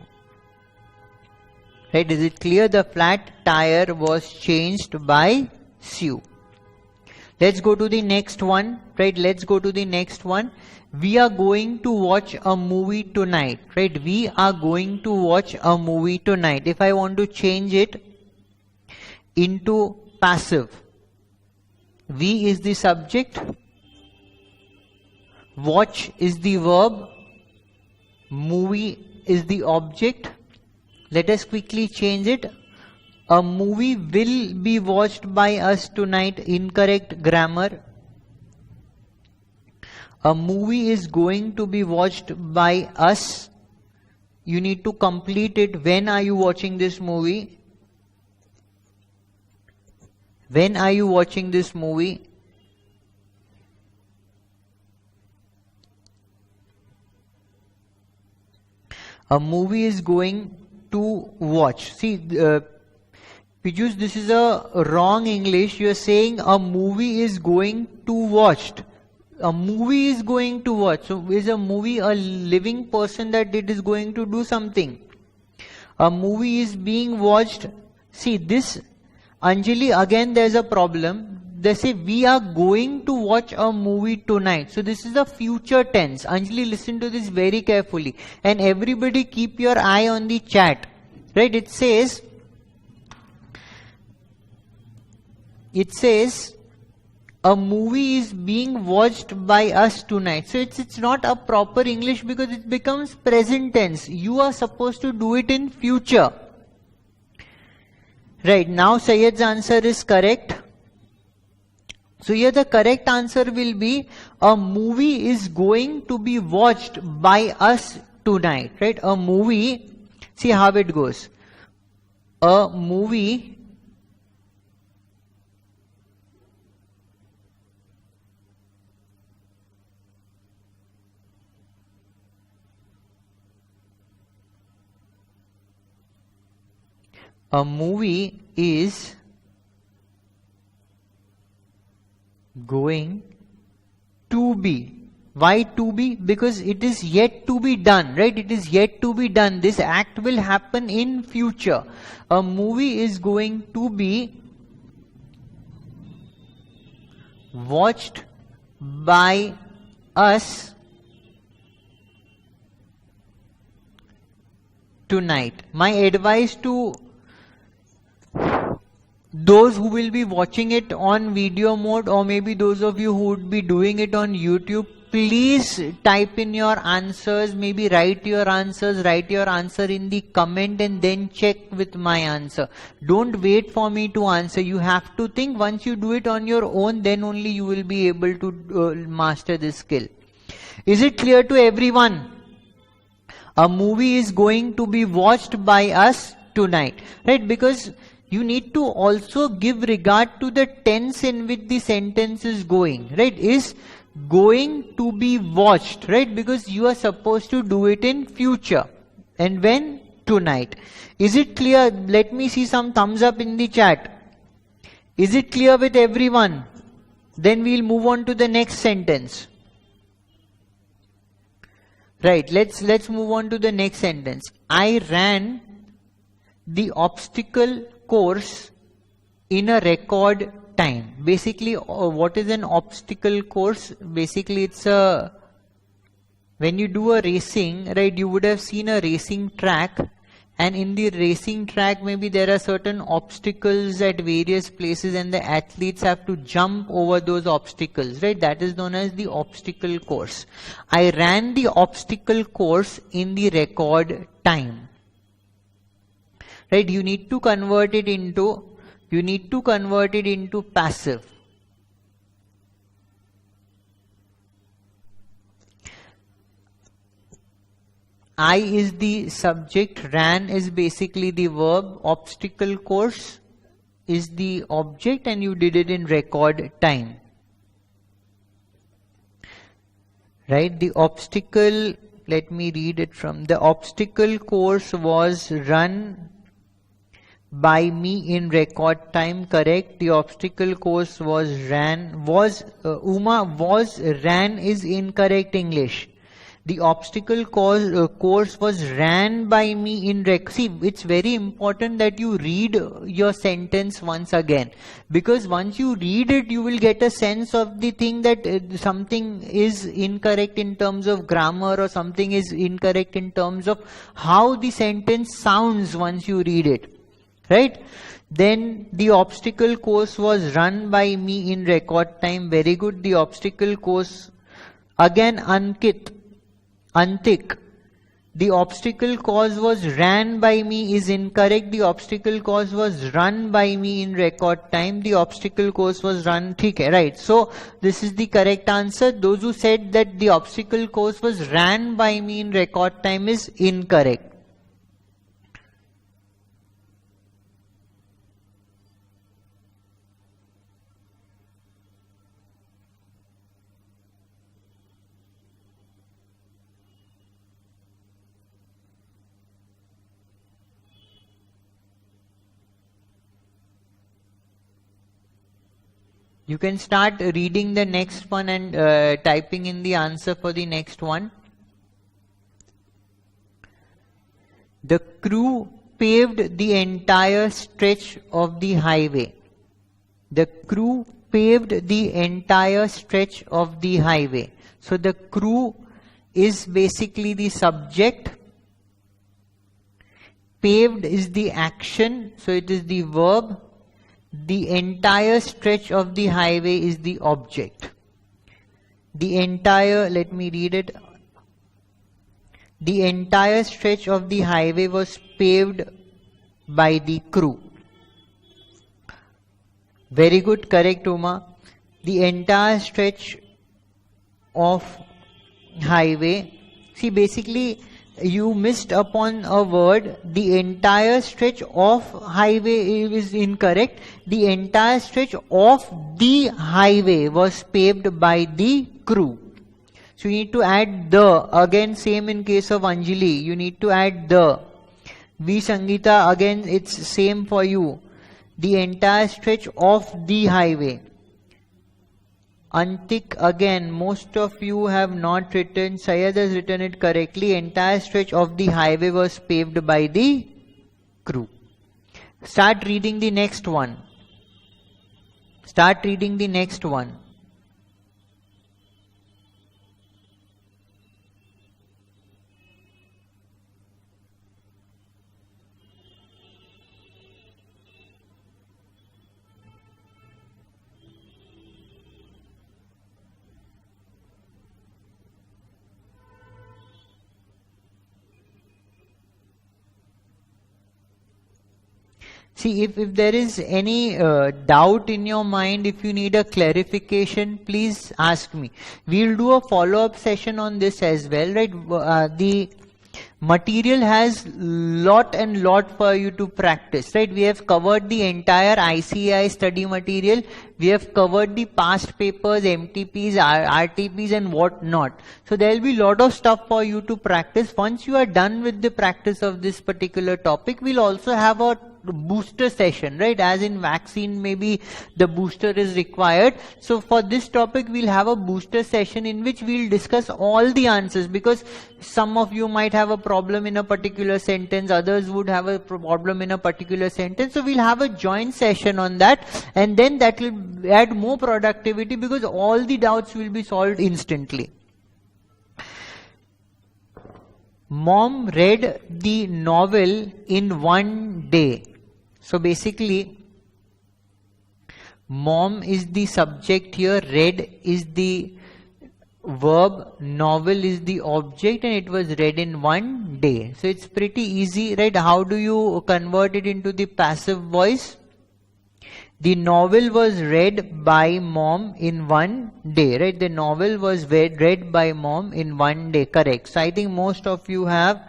Right, is it clear? The flat tire was changed by Sue. Let's go to the next one, right? Let's go to the next one. We are going to watch a movie tonight, right? We are going to watch a movie tonight. If I want to change it into passive, we is the subject, watch is the verb, movie is the object. Let us quickly change it. A movie will be watched by us tonight. Incorrect grammar. A movie is going to be watched by us. You need to complete it. When are you watching this movie? When are you watching this movie? A movie is going to watch. See, Piyush, this is a wrong English. You are saying a movie is going to watched. a movie is going to watch. So is a movie a living person that it is going to do something? A movie is being watched. See this, Anjali, again there's a problem. They say we are going to watch a movie tonight. So this is a future tense. Anjali, listen to this very carefully. And everybody keep your eye on the chat. Right? It says, a movie is being watched by us tonight. So it's not a proper English because it becomes present tense. You are supposed to do it in future. Right, now Syed's answer is correct. So here the correct answer will be, a movie is going to be watched by us tonight. Right, a movie, see how it goes. A movie is going to be. Why to be? Because it is yet to be done, right? It is yet to be done. This act will happen in future. A movie is going to be watched by us tonight. My advice to those who will be watching it on video mode, or maybe those of you who would be doing it on YouTube, please type in your answers, maybe write your answer in the comment and then check with my answer. Don't wait for me to answer. You have to think. Once you do it on your own, then only you will be able to master this skill. Is it clear to everyone? A movie is going to be watched by us tonight, right? Because you need to also give regard to the tense in which the sentence is going, right? Is going to be watched, right? Because you are supposed to do it in future. And when? Tonight. Is it clear? Let me see some thumbs up in the chat. Is it clear with everyone? Then we'll move on to the next sentence. Right, let's move on to the next sentence. I ran the obstacle course in a record time. Basically, what is an obstacle course? Basically, it's a, when you do a racing, right, you would have seen a racing track, and in the racing track maybe there are certain obstacles at various places and the athletes have to jump over those obstacles, right? That is known as the obstacle course. I ran the obstacle course in the record time. Right, you need to convert it into passive. I is the subject, ran is basically the verb, obstacle course is the object, and you did it in record time. Right, the obstacle, let me read it from, the obstacle course was run by me in record time, correct. The obstacle course was ran, ran is incorrect English. The obstacle course was ran by me in see, it's very important that you read your sentence once again, because once you read it, you will get a sense of the thing that something is incorrect in terms of grammar, or something is incorrect in terms of how the sentence sounds once you read it. Right? Then the obstacle course was run by me in record time. Very good. The obstacle course, again Antik, the obstacle course was ran by me is incorrect. The obstacle course was run by me in record time. The obstacle course was run, right? So this is the correct answer. Those who said that the obstacle course was ran by me in record time is incorrect. You can start reading the next one and typing in the answer for the next one. The crew paved the entire stretch of the highway. The crew paved the entire stretch of the highway. So the crew is basically the subject. Paved is the action, so it is the verb. The entire stretch of the highway is the object. The entire, let me read it. The entire stretch of the highway was paved by the crew. Very good, correct, Uma. The entire stretch of highway. See, basically, you missed upon a word. The entire stretch of highway is incorrect. The entire stretch of the highway was paved by the crew. So you need to add the. Again, same in case of Anjali. You need to add the. V Sangeeta, again it's same for you. The entire stretch of the highway. Antik, again, most of you have not written. Syed has written it correctly. Entire stretch of the highway was paved by the crew. Start reading the next one. Start reading the next one. See, if there is any doubt in your mind, if you need a clarification, please ask me. We'll do a follow-up session on this as well, right? The material has lot and lot for you to practice, right? We have covered the entire ICAI study material. We have covered the past papers, MTPs, RTPs and what not. So there will be lot of stuff for you to practice. Once you are done with the practice of this particular topic, we'll also have a booster session, right? As in vaccine, maybe the booster is required. So for this topic, we'll have a booster session in which we'll discuss all the answers, because some of you might have a problem in a particular sentence, others would have a problem in a particular sentence. So we'll have a joint session on that, and then that will add more productivity because all the doubts will be solved instantly. Mom read the novel in one day. So basically, mom is the subject here, read is the verb, novel is the object, and it was read in one day. So it's pretty easy, right? How do you convert it into the passive voice? The novel was read by mom in one day, right? The novel was read by mom in one day, correct. So I think most of you have.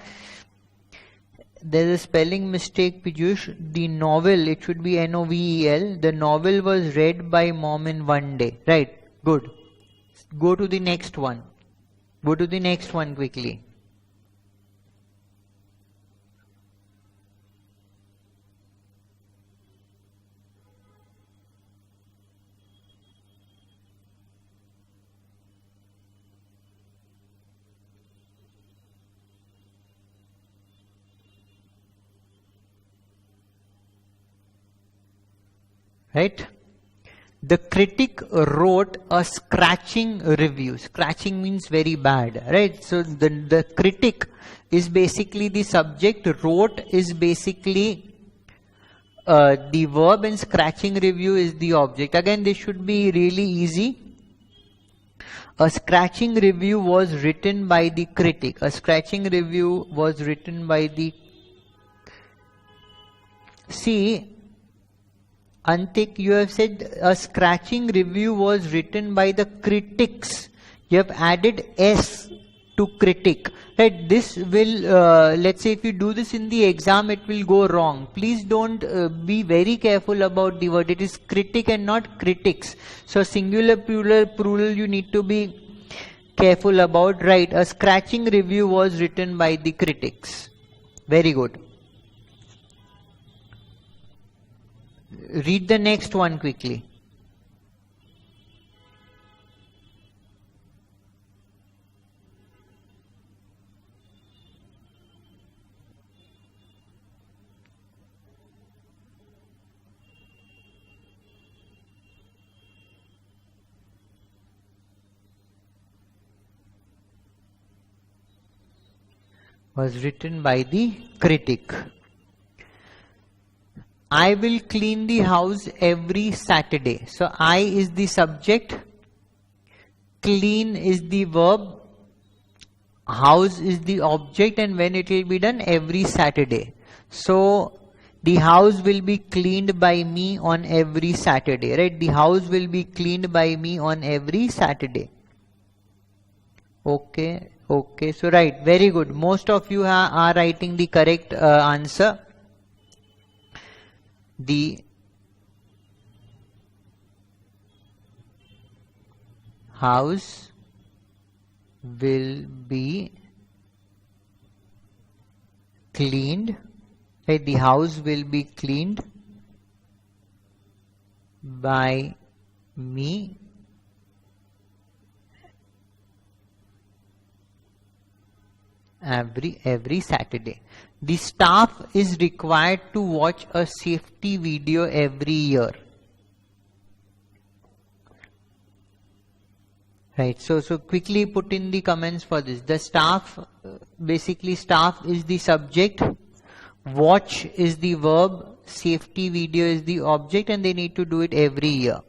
There's a spelling mistake, Piyush. The novel, it should be Novel. The novel was read by mom in one day, right? Good. Go to the next one. Go to the next one quickly. Right? The critic wrote a scratching review. Scratching means very bad, right? So the critic is basically the subject, wrote is basically the verb, and scratching review is the object. Again, this should be really easy. A scratching review was written by the critic. A scratching review was written by the... See, Antik, you have said a scratching review was written by the critics. You have added S to critic. Right? This will, let's say if you do this in the exam, it will go wrong. Please don't be very careful about the word. It is critic and not critics. So singular, plural, you need to be careful about. Right? A scratching review was written by the critics. Very good. Read the next one quickly. was written by the critic. I will clean the house every Saturday. So I is the subject, clean is the verb, house is the object, and when it will be done? Every Saturday. So the house will be cleaned by me on every Saturday, right? The house will be cleaned by me on every Saturday. Okay, okay. So right, very good. Most of you are writing the correct answer. The house will be cleaned, right? The house will be cleaned by me every Saturday. The staff is required to watch a safety video every year. Right, so quickly put in the comments for this. The staff, basically staff is the subject, watch is the verb, safety video is the object, and they need to do it every year.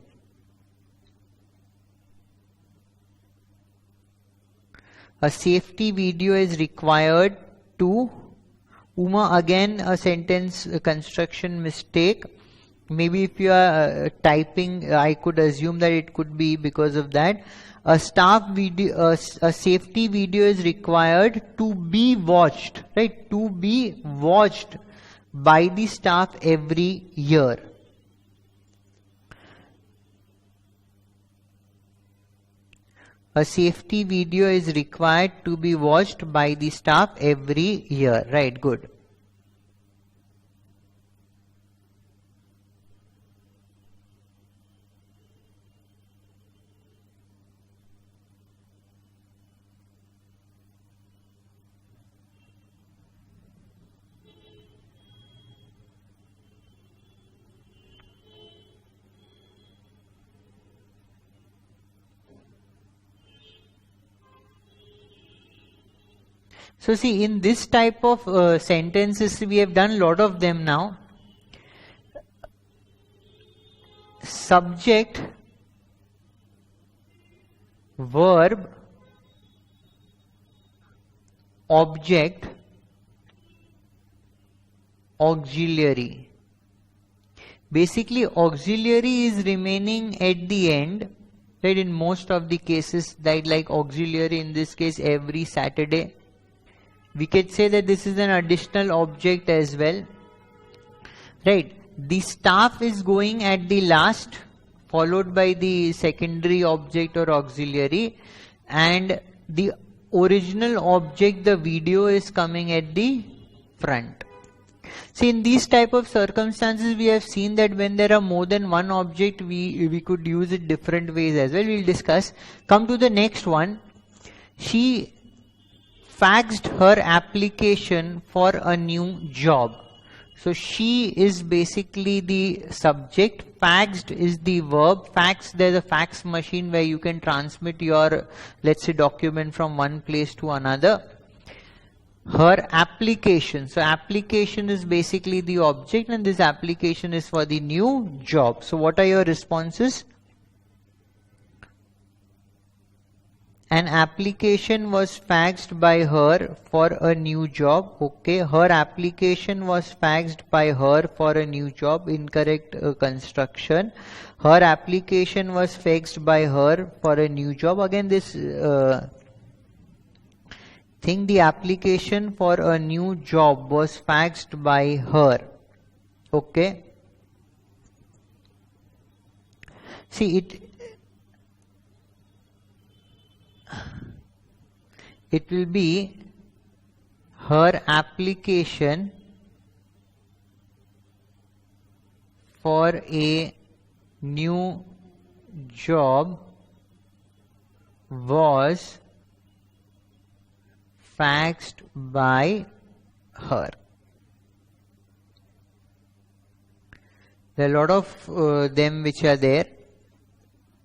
A safety video is required to, Uma, again a sentence construction mistake. Maybe if you are typing, I could assume that it could be because of that. A staff video, a safety video is required to be watched, right? To be watched by the staff every year. A safety video is required to be watched by the staff every year. Right, good. So see, in this type of sentences, we have done a lot of them now. Subject, verb, object, auxiliary. Basically, auxiliary is remaining at the end, right? In most of the cases, like auxiliary in this case, every Saturday. We can say that this is an additional object as well, right? The staff is going at the last, followed by the secondary object or auxiliary, and the original object, the video, is coming at the front. See, in these type of circumstances, we have seen that when there are more than one object, we could use it different ways as well. We'll discuss. Come to the next one. She faxed her application for a new job. So she is basically the subject, faxed is the verb. Fax, there's a fax machine where you can transmit your, let's say, document from one place to another. Her application, so application is basically the object, and this application is for the new job. So what are your responses? An application was faxed by her for a new job. Okay, her application was faxed by her for a new job. Incorrect construction. Her application was faxed by her for a new job. Again, this thing, the application for a new job was faxed by her. Okay. See, it will be her application for a new job was faxed by her. There are a lot of them which are there.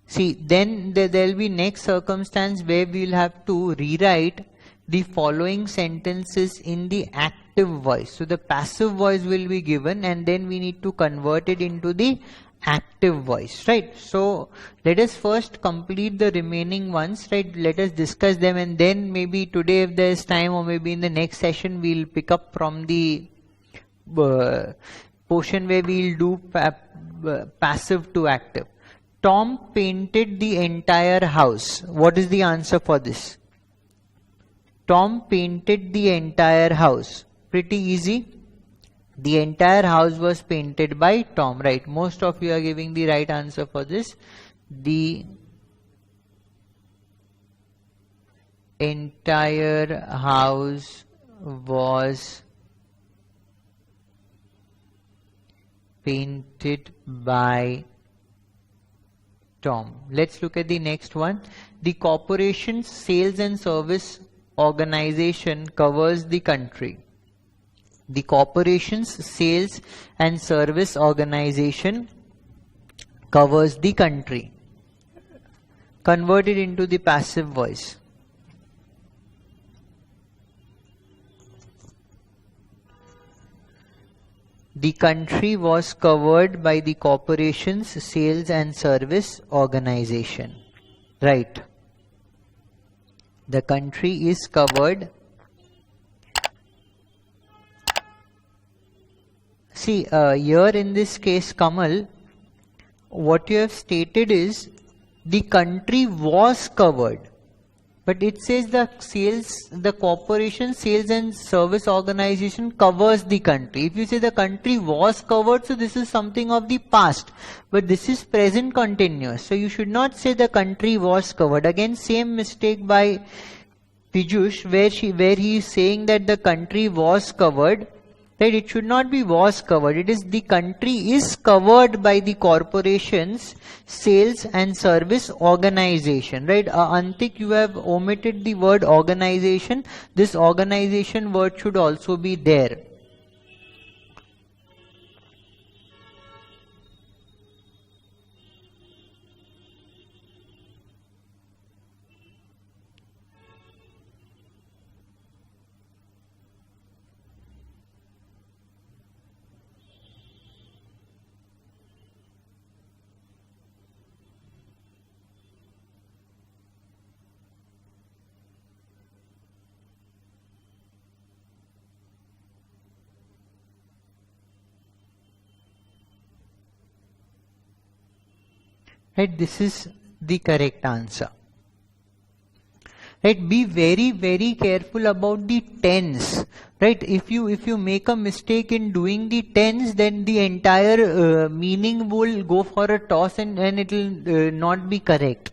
See, then there will be next circumstance where we will have to rewrite the following sentences in the active voice. So the passive voice will be given and then we need to convert it into the active voice, right? So let us first complete the remaining ones, right? Let us discuss them and then maybe today if there is time or maybe in the next session we'll pick up from the portion where we'll do passive to active. Tom painted the entire house. What is the answer for this? Tom painted the entire house. Pretty easy. The entire house was painted by Tom, right? Most of you are giving the right answer for this. The entire house was painted by Tom. Let's look at the next one. The corporation's sales and service organization covers the country. The corporation's sales and service organization covers the country. Convert it into the passive voice. The country was covered by the corporation's sales and service organization. Right. The country is covered. See, here in this case, Kamal, what you have stated is the country was covered. But it says the corporation sales and service organization covers the country. If you say the country was covered, so this is something of the past. But this is present continuous. So you should not say the country was covered. Again, same mistake by Piyush where he is saying that the country was covered. Right, it should not be was covered. It is the country is covered by the corporation's sales and service organization. Right, Antik, you have omitted the word organization. This organization word should also be there. Right, this is the correct answer. Right, be very, very careful about the tense. Right, if you make a mistake in doing the tense, then the entire meaning will go for a toss and it will not be correct.